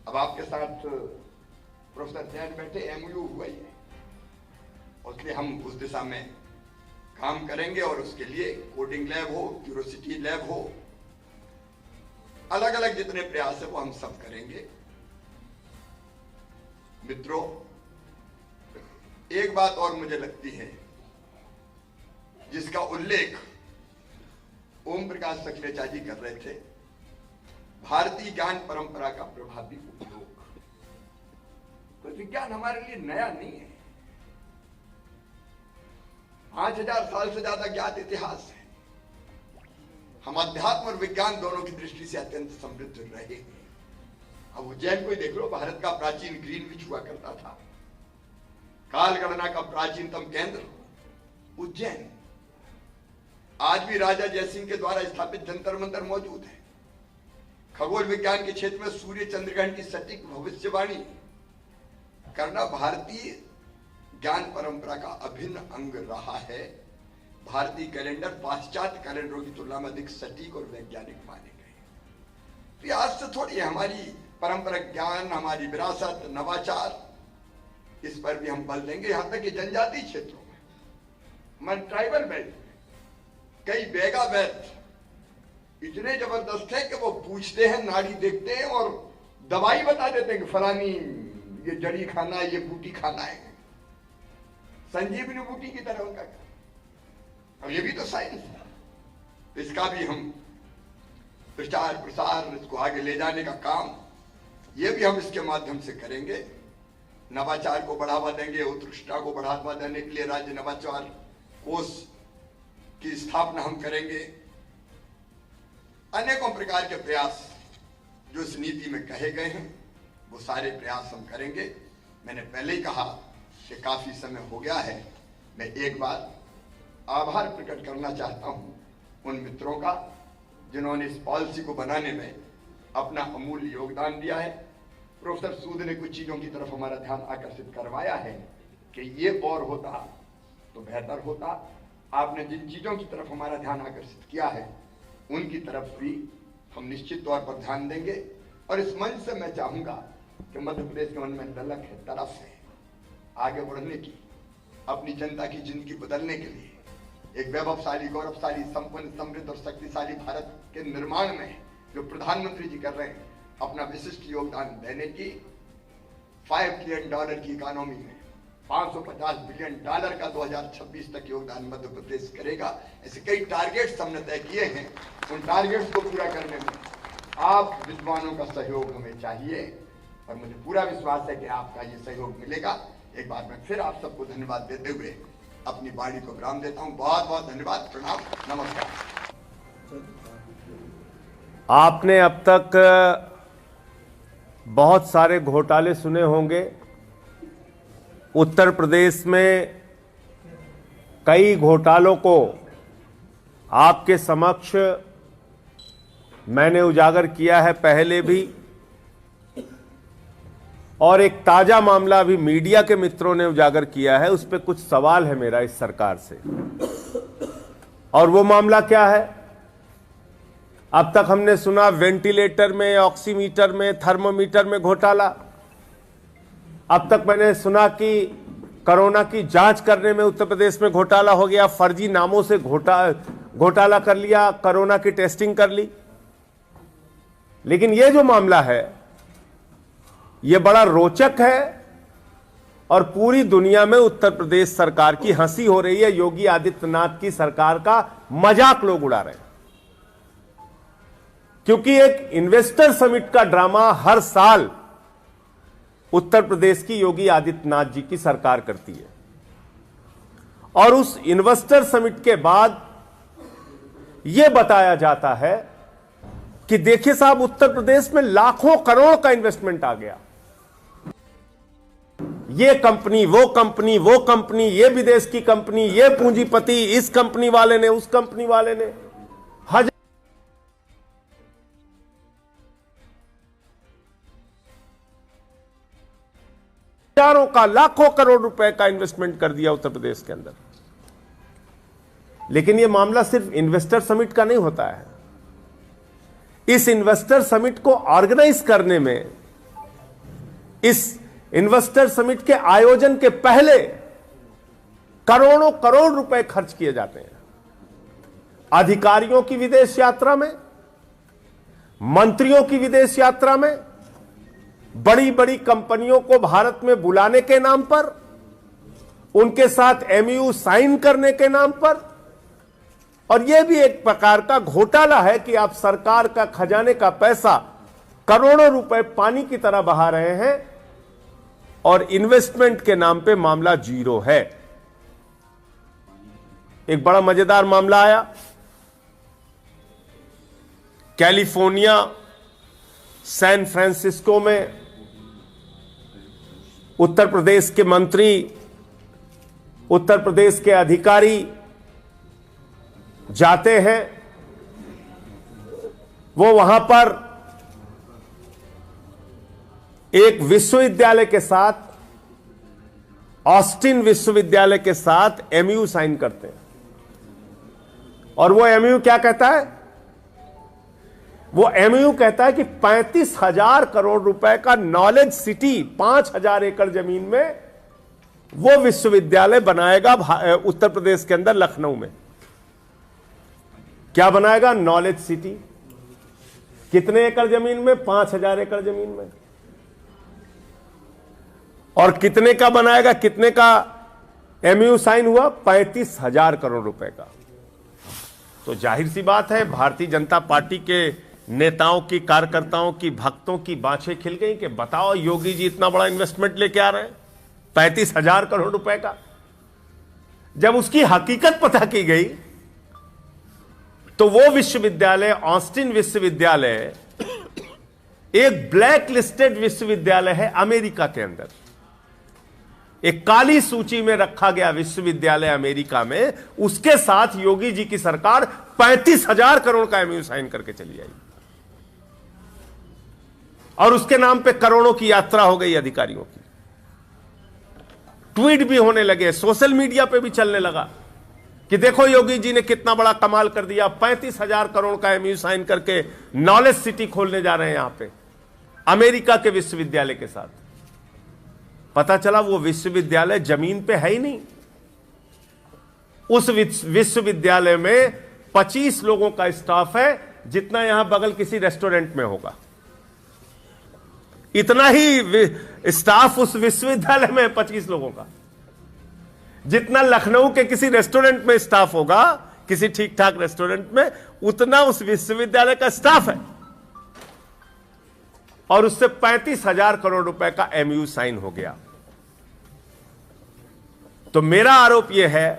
अब आपके साथ प्रोफेसर जैन बैठे, MOU हुआ ही है, इसलिए हम उस दिशा में काम करेंगे। और उसके लिए कोडिंग लैब हो, क्यूरोसिटी लैब हो, अलग अलग जितने प्रयास है वो हम सब करेंगे। मित्रों, एक बात और मुझे लगती है जिसका उल्लेख ओम प्रकाश सखलेचा जी कर रहे थे, भारतीय ज्ञान परंपरा का प्रभावी उपयोग। तो विज्ञान हमारे लिए नया नहीं है। 5000 साल से ज्यादा ज्ञात इतिहास है। हम अध्यात्म और विज्ञान दोनों की दृष्टि से अत्यंत समृद्ध रहे हैं। अब उज्जैन को ही देख लो, भारत का प्राचीन ग्रीनविच हुआ करता था। काल गणना का प्राचीनतम केंद्र उज्जैन। आज भी राजा जयसिंह के द्वारा स्थापित जंतर मंतर मौजूद है। खगोल विज्ञान के क्षेत्र में सूर्य चंद्रग्रहण की सटीक भविष्यवाणी करना भारतीय ज्ञान परंपरा का अभिन्न अंग रहा है। भारतीय कैलेंडर पाश्चात्य कैलेंडरों की तुलना में अधिक सटीक और वैज्ञानिक माने गए। तो आज से थोड़ी है, हमारी परंपरा ज्ञान, हमारी विरासत, नवाचार, इस पर भी हम बल देंगे। यहां तक कि जनजातीय क्षेत्रों में, हमारे ट्राइबल बेल्ट में कई बेगा वैद्य इतने जबरदस्त है कि वो पूछते हैं, नाड़ी देखते हैं और दवाई बता देते हैं कि फलानी ये जड़ी खाना, ये बूटी खाना है। संजीवनी बूटी की तरह उनका काम। अब ये भी तो साइंस है। इसका भी हम प्रचार प्रसार, इसको आगे ले जाने का काम, ये भी हम इसके माध्यम से करेंगे। नवाचार को बढ़ावा देंगे। उत्कृष्टता को बढ़ावा देने के लिए राज्य नवाचार कोष की स्थापना हम करेंगे। अनेकों प्रकार के प्रयास जो इस नीति में कहे गए हैं वो सारे प्रयास हम करेंगे। मैंने पहले ही कहा कि काफी समय हो गया है। मैं एक बार आभार प्रकट करना चाहता हूं उन मित्रों का जिन्होंने इस पॉलिसी को बनाने में अपना अमूल्य योगदान दिया है। प्रोफेसर सूद ने कुछ चीजों की तरफ हमारा ध्यान आकर्षित करवाया है कि ये और होता तो बेहतर होता। आपने जिन चीजों की तरफ हमारा ध्यान आकर्षित किया है उनकी तरफ भी हम निश्चित तौर पर ध्यान देंगे। और इस मंच से मैं चाहूंगा कि मध्य प्रदेश के मन में ललक है, तरफ है आगे बढ़ने की, अपनी जनता की जिंदगी बदलने के लिए एक वैभवशाली, गौरवशाली, संपन्न, समृद्ध और शक्तिशाली भारत के निर्माण में जो प्रधानमंत्री जी कर रहे हैं अपना विशिष्ट योगदान देने की। $5 ट्रिलियन की इकोनॉमी में $550 बिलियन का 2026 तक योगदान मध्य प्रदेश करेगा। ऐसे कई टारगेट्स हमने तय किए हैं। उन टारगेट्स को पूरा करने में आप विद्वानों का सहयोग हमें चाहिए और मुझे पूरा विश्वास है कि आपका ये सहयोग मिलेगा। एक बार मैं फिर आप सबको धन्यवाद देते हुए अपनी वाणी को विराम देता हूं। बहुत बहुत धन्यवाद, प्रणाम, नमस्कार। आपने अब तक बहुत सारे घोटाले सुने होंगे। उत्तर प्रदेश में कई घोटालों को आपके समक्ष मैंने उजागर किया है पहले भी, और एक ताजा मामला भी मीडिया के मित्रों ने उजागर किया है। उस पर कुछ सवाल है मेरा इस सरकार से, और वो मामला क्या है? अब तक हमने सुना वेंटिलेटर में, ऑक्सीमीटर में, थर्मोमीटर में घोटाला। अब तक मैंने सुना कि कोरोना की जांच करने में उत्तर प्रदेश में घोटाला हो गया, फर्जी नामों से घोटाला कर लिया, कोरोना की टेस्टिंग कर ली। लेकिन यह जो मामला है यह बड़ा रोचक है और पूरी दुनिया में उत्तर प्रदेश सरकार की हंसी हो रही है। योगी आदित्यनाथ की सरकार का मजाक लोग उड़ा रहे हैं, क्योंकि एक इन्वेस्टर समिट का ड्रामा हर साल उत्तर प्रदेश की योगी आदित्यनाथ जी की सरकार करती है। और उस इन्वेस्टर समिट के बाद यह बताया जाता है कि देखिए साहब, उत्तर प्रदेश में लाखों करोड़ का इन्वेस्टमेंट आ गया। ये कंपनी, वो कंपनी, वो कंपनी, ये विदेश की कंपनी, ये पूंजीपति, इस कंपनी वाले ने, उस कंपनी वाले ने हजारों का, लाखों करोड़ रुपए का इन्वेस्टमेंट कर दिया उत्तर प्रदेश के अंदर। लेकिन यह मामला सिर्फ इन्वेस्टर समिट का नहीं होता है। इस इन्वेस्टर समिट को ऑर्गेनाइज करने में, इस इन्वेस्टर समिट के आयोजन के पहले करोड़ों करोड़ रुपए खर्च किए जाते हैं। अधिकारियों की विदेश यात्रा में, मंत्रियों की विदेश यात्रा में, बड़ी बड़ी कंपनियों को भारत में बुलाने के नाम पर, उनके साथ एमयू साइन करने के नाम पर। और यह भी एक प्रकार का घोटाला है कि आप सरकार का खजाने का पैसा, करोड़ों रुपए पानी की तरह बहा रहे हैं और इन्वेस्टमेंट के नाम पे मामला जीरो है। एक बड़ा मजेदार मामला आया। कैलिफोर्निया, सैन फ्रांसिस्को में उत्तर प्रदेश के मंत्री, उत्तर प्रदेश के अधिकारी जाते हैं। वो वहां पर एक विश्वविद्यालय के साथ, ऑस्टिन विश्वविद्यालय के साथ एमयू साइन करते हैं। और वो एमयू क्या कहता है? वो एमयू कहता है कि 35,000 करोड़ रुपए का नॉलेज सिटी, 5,000 एकड़ जमीन में वो विश्वविद्यालय बनाएगा उत्तर प्रदेश के अंदर, लखनऊ में। क्या बनाएगा? Knowledge city. कितने एकड़ जमीन में? 5,000 एकड़ जमीन में। और कितने का बनाएगा? कितने का एमयू साइन हुआ? 35,000 करोड़ रुपए का। तो जाहिर सी बात है, भारतीय जनता पार्टी के नेताओं की, कार्यकर्ताओं की, भक्तों की बाँछें खिल गई कि बताओ, योगी जी इतना बड़ा इन्वेस्टमेंट लेके आ रहे हैं 35,000 करोड़ रुपए का। जब उसकी हकीकत पता की गई तो वो विश्वविद्यालय, ऑस्टिन विश्वविद्यालय, एक ब्लैक लिस्टेड विश्वविद्यालय है अमेरिका के अंदर। एक काली सूची में रखा गया विश्वविद्यालय अमेरिका में। उसके साथ योगी जी की सरकार 35,000 करोड़ का एमयू साइन करके चली आई और उसके नाम पे करोड़ों की यात्रा हो गई अधिकारियों की। ट्वीट भी होने लगे, सोशल मीडिया पे भी चलने लगा कि देखो योगी जी ने कितना बड़ा कमाल कर दिया, 35,000 करोड़ का एमयू साइन करके नॉलेज सिटी खोलने जा रहे हैं यहां पे अमेरिका के विश्वविद्यालय के साथ। पता चला वो विश्वविद्यालय जमीन पे है ही नहीं। उस विश्वविद्यालय में 25 लोगों का स्टाफ है, जितना यहां बगल किसी रेस्टोरेंट में होगा। इतना ही स्टाफ उस विश्वविद्यालय में 25 लोगों का, जितना लखनऊ के किसी रेस्टोरेंट में स्टाफ होगा, किसी ठीक ठाक रेस्टोरेंट में, उतना उस विश्वविद्यालय का स्टाफ है। और उससे 35,000 करोड़ रुपए का एमयू साइन हो गया। तो मेरा आरोप यह है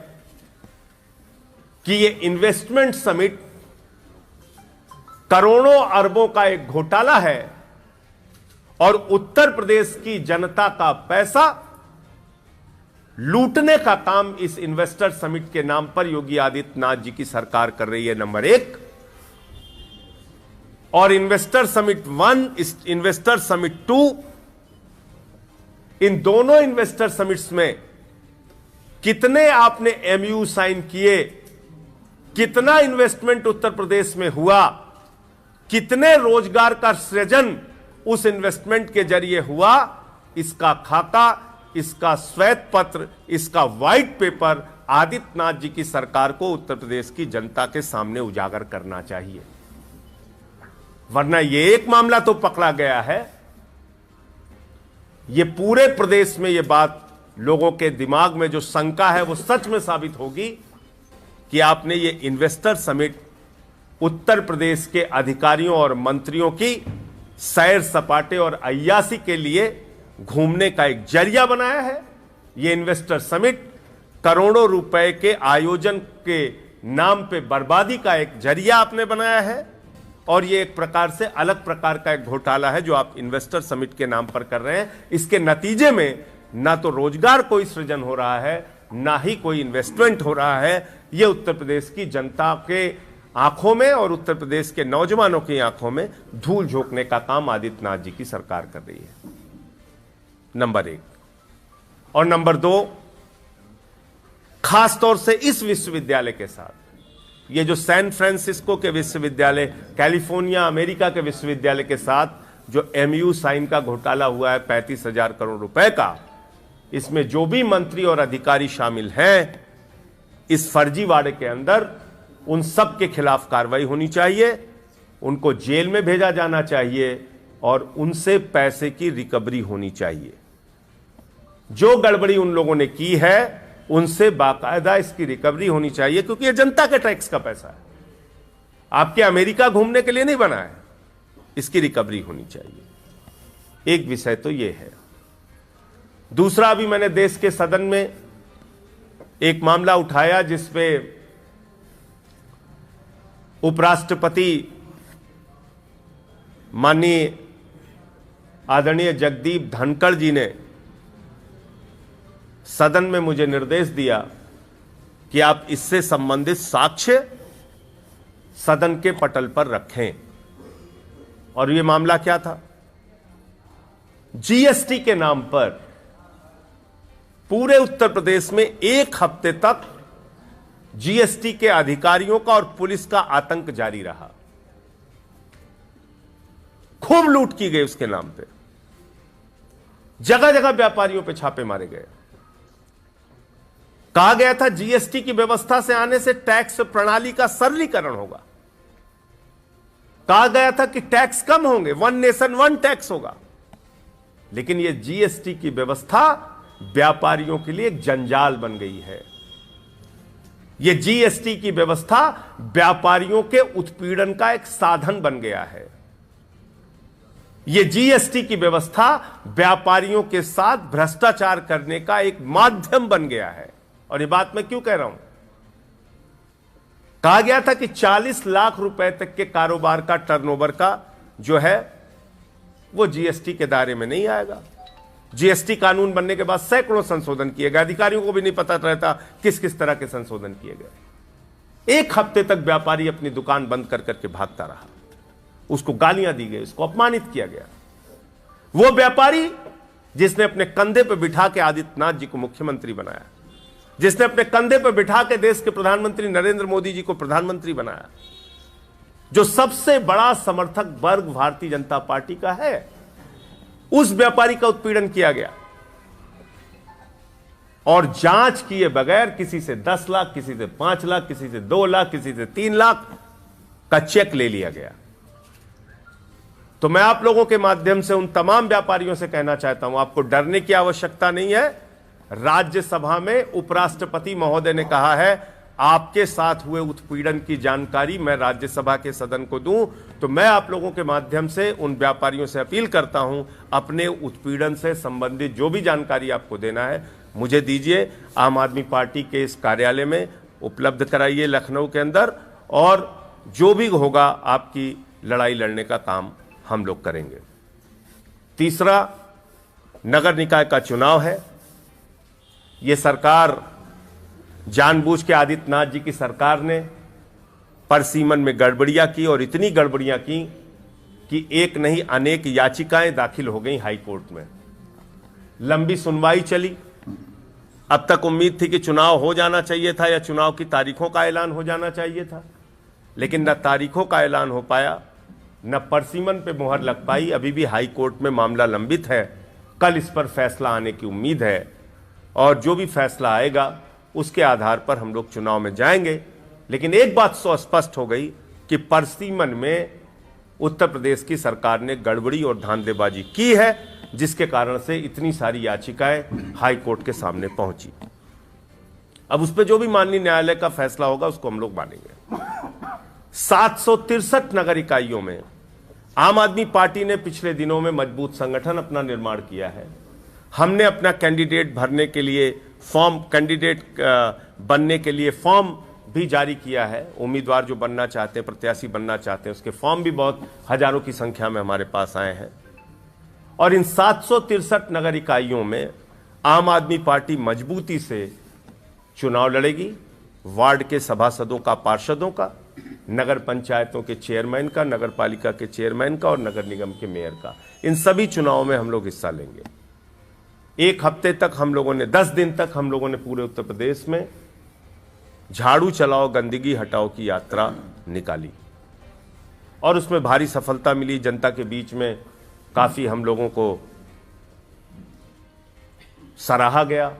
कि यह इन्वेस्टमेंट समिट करोड़ों अरबों का एक घोटाला है और उत्तर प्रदेश की जनता का पैसा लूटने का काम इस इन्वेस्टर समिट के नाम पर योगी आदित्यनाथ जी की सरकार कर रही है, नंबर 1। और इन्वेस्टर समिट 1, इन्वेस्टर समिट 2, इन दोनों इन्वेस्टर समिट्स में कितने आपने एमयू साइन किए, कितना इन्वेस्टमेंट उत्तर प्रदेश में हुआ, कितने रोजगार का सृजन उस इन्वेस्टमेंट के जरिए हुआ, इसका खाका, इसका श्वेत पत्र, इसका व्हाइट पेपर आदित्यनाथ जी की सरकार को उत्तर प्रदेश की जनता के सामने उजागर करना चाहिए। वरना यह एक मामला तो पकड़ा गया है, यह पूरे प्रदेश में यह बात लोगों के दिमाग में जो शंका है वो सच में साबित होगी कि आपने ये इन्वेस्टर समिट उत्तर प्रदेश के अधिकारियों और मंत्रियों की सैर सपाटे और अय्यासी के लिए घूमने का एक जरिया बनाया है। ये इन्वेस्टर समिट करोड़ों रुपए के आयोजन के नाम पे बर्बादी का एक जरिया आपने बनाया है और ये एक प्रकार से अलग प्रकार का एक घोटाला है जो आप इन्वेस्टर समिट के नाम पर कर रहे हैं। इसके नतीजे में ना तो रोजगार कोई सृजन हो रहा है, ना ही कोई इन्वेस्टमेंट हो रहा है। यह उत्तर प्रदेश की जनता के आंखों में और उत्तर प्रदेश के नौजवानों की आंखों में धूल झोंकने का काम आदित्यनाथ जी की सरकार कर रही है, नंबर 1। और नंबर 2, खासतौर से इस विश्वविद्यालय के साथ, ये जो सैन फ्रांसिस्को के विश्वविद्यालय, कैलिफोर्निया अमेरिका के विश्वविद्यालय के साथ जो एमयू साइन का घोटाला हुआ है 35,000 करोड़ रुपए का, इसमें जो भी मंत्री और अधिकारी शामिल हैं इस फर्जीवाड़े के अंदर, उन सब के खिलाफ कार्रवाई होनी चाहिए, उनको जेल में भेजा जाना चाहिए और उनसे पैसे की रिकवरी होनी चाहिए। जो गड़बड़ी उन लोगों ने की है उनसे बाकायदा इसकी रिकवरी होनी चाहिए, क्योंकि यह जनता के टैक्स का पैसा है, आपके अमेरिका घूमने के लिए नहीं बना है। इसकी रिकवरी होनी चाहिए। एक विषय तो यह है। दूसरा, अभी मैंने देश के सदन में एक मामला उठाया जिसपे उपराष्ट्रपति माननीय आदरणीय जगदीप धनखड़ जी ने सदन में मुझे निर्देश दिया कि आप इससे संबंधित साक्ष्य सदन के पटल पर रखें। और यह मामला क्या था? जीएसटी के नाम पर पूरे उत्तर प्रदेश में 1 हफ्ते तक जीएसटी के अधिकारियों का और पुलिस का आतंक जारी रहा। खूब लूट की गई उसके नाम पे, जगह जगह व्यापारियों पे छापे मारे गए। कहा गया था जीएसटी की व्यवस्था से आने से टैक्स प्रणाली का सरलीकरण होगा। कहा गया था कि टैक्स कम होंगे, 1 नेशन 1 टैक्स होगा। लेकिन यह जीएसटी की व्यवस्था व्यापारियों के लिए एक जंजाल बन गई है। यह जीएसटी की व्यवस्था व्यापारियों के उत्पीड़न का एक साधन बन गया है। यह जीएसटी की व्यवस्था व्यापारियों के साथ भ्रष्टाचार करने का एक माध्यम बन गया है। और यह बात मैं क्यों कह रहा हूं? कहा गया था कि 40 लाख रुपए तक के कारोबार का टर्नओवर का जो है वो जीएसटी के दायरे में नहीं आएगा। जीएसटी कानून बनने के बाद सैकड़ों संशोधन किए गए, अधिकारियों को भी नहीं पता रहता किस किस तरह के संशोधन किए गए। 1 हफ्ते तक व्यापारी अपनी दुकान बंद कर करके भागता रहा, उसको गालियां दी गई, उसको अपमानित किया गया। वो व्यापारी जिसने अपने कंधे पर बिठा के आदित्यनाथ जी को मुख्यमंत्री बनाया, जिसने अपने कंधे पर बिठा के देश के प्रधानमंत्री नरेंद्र मोदी जी को प्रधानमंत्री बनाया, जो सबसे बड़ा समर्थक वर्ग भारतीय जनता पार्टी का है, उस व्यापारी का उत्पीड़न किया गया और जांच किए बगैर किसी से 10 लाख, किसी से 5 लाख, किसी से 2 लाख, किसी से 3 लाख का चेक ले लिया गया। तो मैं आप लोगों के माध्यम से उन तमाम व्यापारियों से कहना चाहता हूं, आपको डरने की आवश्यकता नहीं है। राज्यसभा में उपराष्ट्रपति महोदय ने कहा है आपके साथ हुए उत्पीड़न की जानकारी मैं राज्यसभा के सदन को दूं, तो मैं आप लोगों के माध्यम से उन व्यापारियों से अपील करता हूं, अपने उत्पीड़न से संबंधित जो भी जानकारी आपको देना है मुझे दीजिए। आम आदमी पार्टी के इस कार्यालय में उपलब्ध कराइए लखनऊ के अंदर, और जो भी होगा आपकी लड़ाई लड़ने का काम हम लोग करेंगे। तीसरा, नगर निकाय का चुनाव है। ये सरकार जानबूझ के आदित्यनाथ जी की सरकार ने परसीमन में गड़बड़ियां की, और इतनी गड़बड़ियां की कि एक नहीं अनेक याचिकाएं दाखिल हो गई हाई कोर्ट में। लंबी सुनवाई चली। अब तक उम्मीद थी कि चुनाव हो जाना चाहिए था या चुनाव की तारीखों का ऐलान हो जाना चाहिए था, लेकिन न तारीखों का ऐलान हो पाया, न परसीमन पे मुहर लग पाई। अभी भी हाई कोर्ट में मामला लंबित है। कल इस पर फैसला आने की उम्मीद है, और जो भी फैसला आएगा उसके आधार पर हम लोग चुनाव में जाएंगे। लेकिन एक बात तो स्पष्ट हो गई कि परसीमन में उत्तर प्रदेश की सरकार ने गड़बड़ी और धांधलेबाजी की है, जिसके कारण से इतनी सारी याचिकाएं हाई कोर्ट के सामने पहुंची। अब उस पर जो भी माननीय न्यायालय का फैसला होगा उसको हम लोग मानेंगे। 763 नगर इकाइयों में आम आदमी पार्टी ने पिछले दिनों में मजबूत संगठन अपना निर्माण किया है। हमने अपना कैंडिडेट भरने के लिए फॉर्म, कैंडिडेट बनने के लिए फॉर्म भी जारी किया है। उम्मीदवार जो बनना चाहते हैं, प्रत्याशी बनना चाहते हैं, उसके फॉर्म भी बहुत हजारों की संख्या में हमारे पास आए हैं। और इन 763 नगर इकाइयों में आम आदमी पार्टी मजबूती से चुनाव लड़ेगी। वार्ड के सभासदों का, पार्षदों का, नगर पंचायतों के चेयरमैन का, नगर पालिका के चेयरमैन का और नगर निगम के मेयर का, इन सभी चुनावों में हम लोग हिस्सा लेंगे। एक हफ्ते तक हम लोगों ने, 10 दिन तक हम लोगों ने पूरे उत्तर प्रदेश में झाड़ू चलाओ गंदगी हटाओ की यात्रा निकाली, और उसमें भारी सफलता मिली। जनता के बीच में काफी हम लोगों को सराहा गया,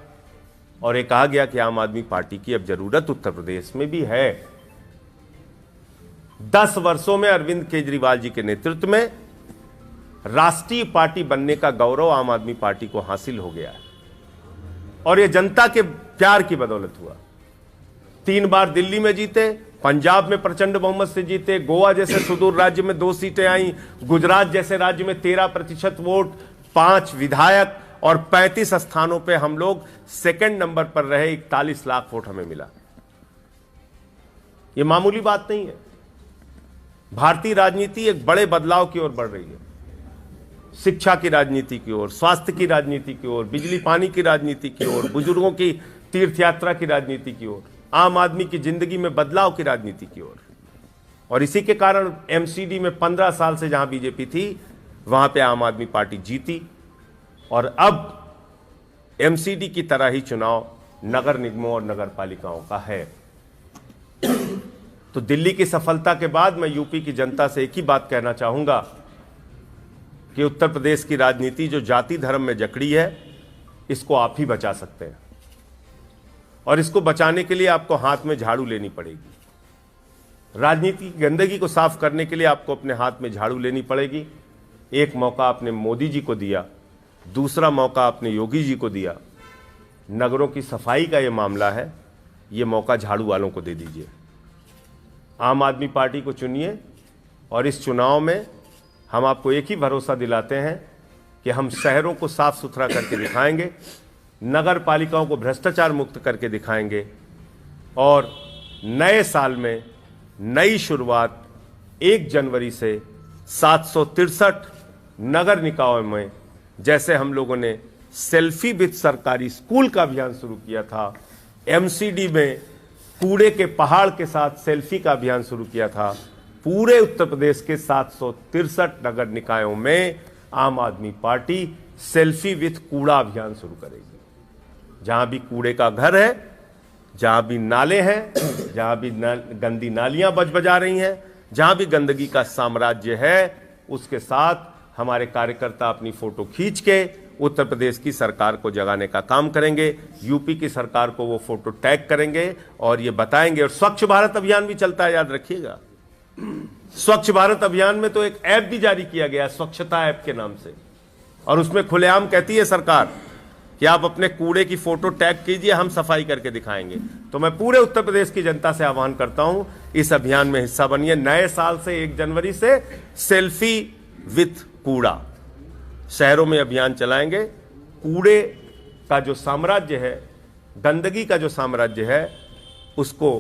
और ये कहा गया कि आम आदमी पार्टी की अब जरूरत उत्तर प्रदेश में भी है। 10 वर्षों में अरविंद केजरीवाल जी के नेतृत्व में राष्ट्रीय पार्टी बनने का गौरव आम आदमी पार्टी को हासिल हो गया है, और यह जनता के प्यार की बदौलत हुआ। 3 बार दिल्ली में जीते, पंजाब में प्रचंड बहुमत से जीते, गोवा जैसे सुदूर राज्य में 2 सीटें आई, गुजरात जैसे राज्य में 13% वोट, 5 विधायक और 35 स्थानों पे हम लोग सेकंड नंबर पर रहे। 41 लाख वोट हमें मिला। यह मामूली बात नहीं है। भारतीय राजनीति एक बड़े बदलाव की ओर बढ़ रही है। शिक्षा की राजनीति की ओर, स्वास्थ्य की राजनीति की ओर, बिजली पानी की राजनीति की ओर, बुजुर्गों की तीर्थ यात्रा की राजनीति की ओर, आम आदमी की जिंदगी में बदलाव की राजनीति की ओर। और इसी के कारण एमसीडी में 15 साल से जहां बीजेपी थी वहां पे आम आदमी पार्टी जीती, और अब एमसीडी की तरह ही चुनाव नगर निगमों और नगर पालिकाओं का है। तो दिल्ली की सफलता के बाद मैं यूपी की जनता से एक ही बात कहना चाहूंगा कि उत्तर प्रदेश की राजनीति जो जाति धर्म में जकड़ी है, इसको आप ही बचा सकते हैं, और इसको बचाने के लिए आपको हाथ में झाड़ू लेनी पड़ेगी। राजनीति की गंदगी को साफ करने के लिए आपको अपने हाथ में झाड़ू लेनी पड़ेगी। एक मौका आपने मोदी जी को दिया, दूसरा मौका आपने योगी जी को दिया। नगरों की सफाई का ये मामला है, ये मौका झाड़ू वालों को दे दीजिए। आम आदमी पार्टी को चुनिए, और इस चुनाव में हम आपको एक ही भरोसा दिलाते हैं कि हम शहरों को साफ सुथरा करके दिखाएंगे, नगर पालिकाओं को भ्रष्टाचार मुक्त करके दिखाएंगे, और नए साल में नई शुरुआत 1 जनवरी से 763 नगर निकायों में, जैसे हम लोगों ने सेल्फी विद सरकारी स्कूल का अभियान शुरू किया था, एमसीडी में कूड़े के पहाड़ के साथ सेल्फी का अभियान शुरू किया था, पूरे उत्तर प्रदेश के 763 नगर निकायों में आम आदमी पार्टी सेल्फी विद कूड़ा अभियान शुरू करेगी। जहां भी कूड़े का घर है जहां भी नाले हैं, जहां भी गंदी नालियां बजा रही हैं, जहां भी गंदगी का साम्राज्य है, उसके साथ हमारे कार्यकर्ता अपनी फोटो खींच के उत्तर प्रदेश की सरकार को जगाने का काम करेंगे। यूपी की सरकार को वो फोटो टैग करेंगे और ये बताएंगे। और स्वच्छ भारत अभियान भी चलता है, याद रखिएगा। स्वच्छ भारत अभियान में तो एक ऐप भी जारी किया गया, स्वच्छता ऐप के नाम से, और उसमें खुलेआम कहती है सरकार कि आप अपने कूड़े की फोटो टैग कीजिए, हम सफाई करके दिखाएंगे। तो मैं पूरे उत्तर प्रदेश की जनता से आह्वान करता हूं, इस अभियान में हिस्सा बनिए। नए साल से 1 जनवरी से सेल्फी विथ कूड़ा शहरों में अभियान चलाएंगे। कूड़े का जो साम्राज्य है, गंदगी का जो साम्राज्य है, उसको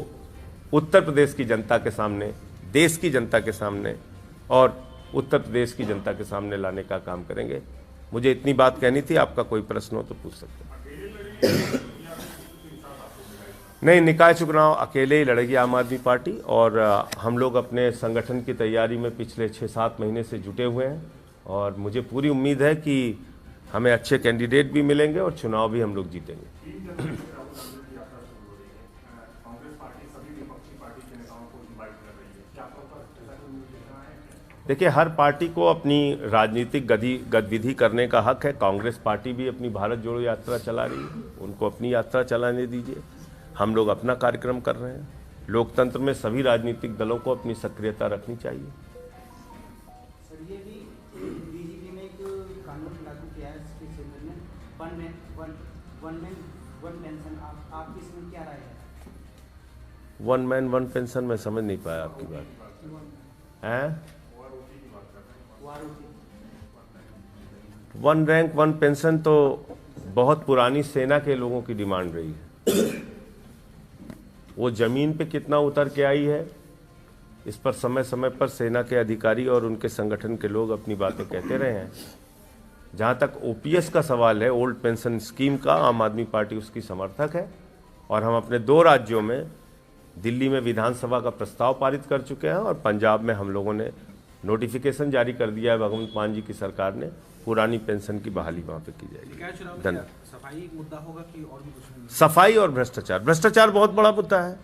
उत्तर प्रदेश की जनता के सामने, देश की जनता के सामने और उत्तर प्रदेश की जनता के सामने लाने का काम करेंगे। मुझे इतनी बात कहनी थी। आपका कोई प्रश्न हो तो पूछ सकते हैं। नहीं, निकाय चुनाव अकेले ही लड़ेगी आम आदमी पार्टी, और हम लोग अपने संगठन की तैयारी में पिछले 6-7 महीने से जुटे हुए हैं, और मुझे पूरी उम्मीद है कि हमें अच्छे कैंडिडेट भी मिलेंगे और चुनाव भी हम लोग जीतेंगे। देखिए, हर पार्टी को अपनी राजनीतिक गतिविधि करने का हक है। कांग्रेस पार्टी भी अपनी भारत जोड़ो यात्रा चला रही है, उनको अपनी यात्रा चलाने दीजिए। हम लोग अपना कार्यक्रम कर रहे हैं। लोकतंत्र में सभी राजनीतिक दलों को अपनी सक्रियता रखनी चाहिए। सर, ये भी बीजेपी ने एक कानून लागू किया है इसके क्षेत्र में, वन मैन वन पेंशन। आपकी इसमें क्या राय है? वन मैन वन पेंशन मैं समझ नहीं पाया आपकी बात है। वन रैंक वन पेंशन तो बहुत पुरानी सेना के लोगों की डिमांड रही है। वो जमीन पे कितना उतर के आई है, इस पर समय समय पर सेना के अधिकारी और उनके संगठन के लोग अपनी बातें कहते रहे हैं। जहां तक ओपीएस का सवाल है, ओल्ड पेंशन स्कीम का, आम आदमी पार्टी उसकी समर्थक है, और हम अपने 2 राज्यों में, दिल्ली में विधानसभा का प्रस्ताव पारित कर चुके हैं, और पंजाब में हम लोगों ने नोटिफिकेशन जारी कर दिया है भगवंत मान जी की सरकार ने। पुरानी पेंशन की बहाली वहां पे की जाएगी। धन्यवाद। सफाई एक मुद्दा होगा कि और भी कुछ? सफाई और भ्रष्टाचार, भ्रष्टाचार बहुत बड़ा मुद्दा है।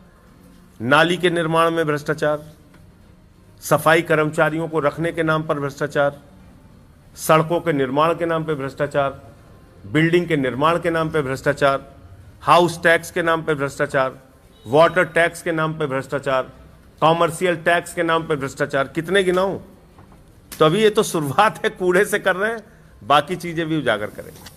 नाली के निर्माण में भ्रष्टाचार, सफाई कर्मचारियों को रखने के नाम पर भ्रष्टाचार, सड़कों के निर्माण के नाम पर भ्रष्टाचार, बिल्डिंग के निर्माण के नाम पर भ्रष्टाचार, हाउस टैक्स के नाम पर भ्रष्टाचार, वाटर टैक्स के नाम पर भ्रष्टाचार, कॉमर्शियल टैक्स के नाम पर भ्रष्टाचार। कितने गिनाऊं? तो अभी ये तो शुरुआत है, कूड़े से कर रहे हैं, बाकी चीजें भी उजागर करेंगे।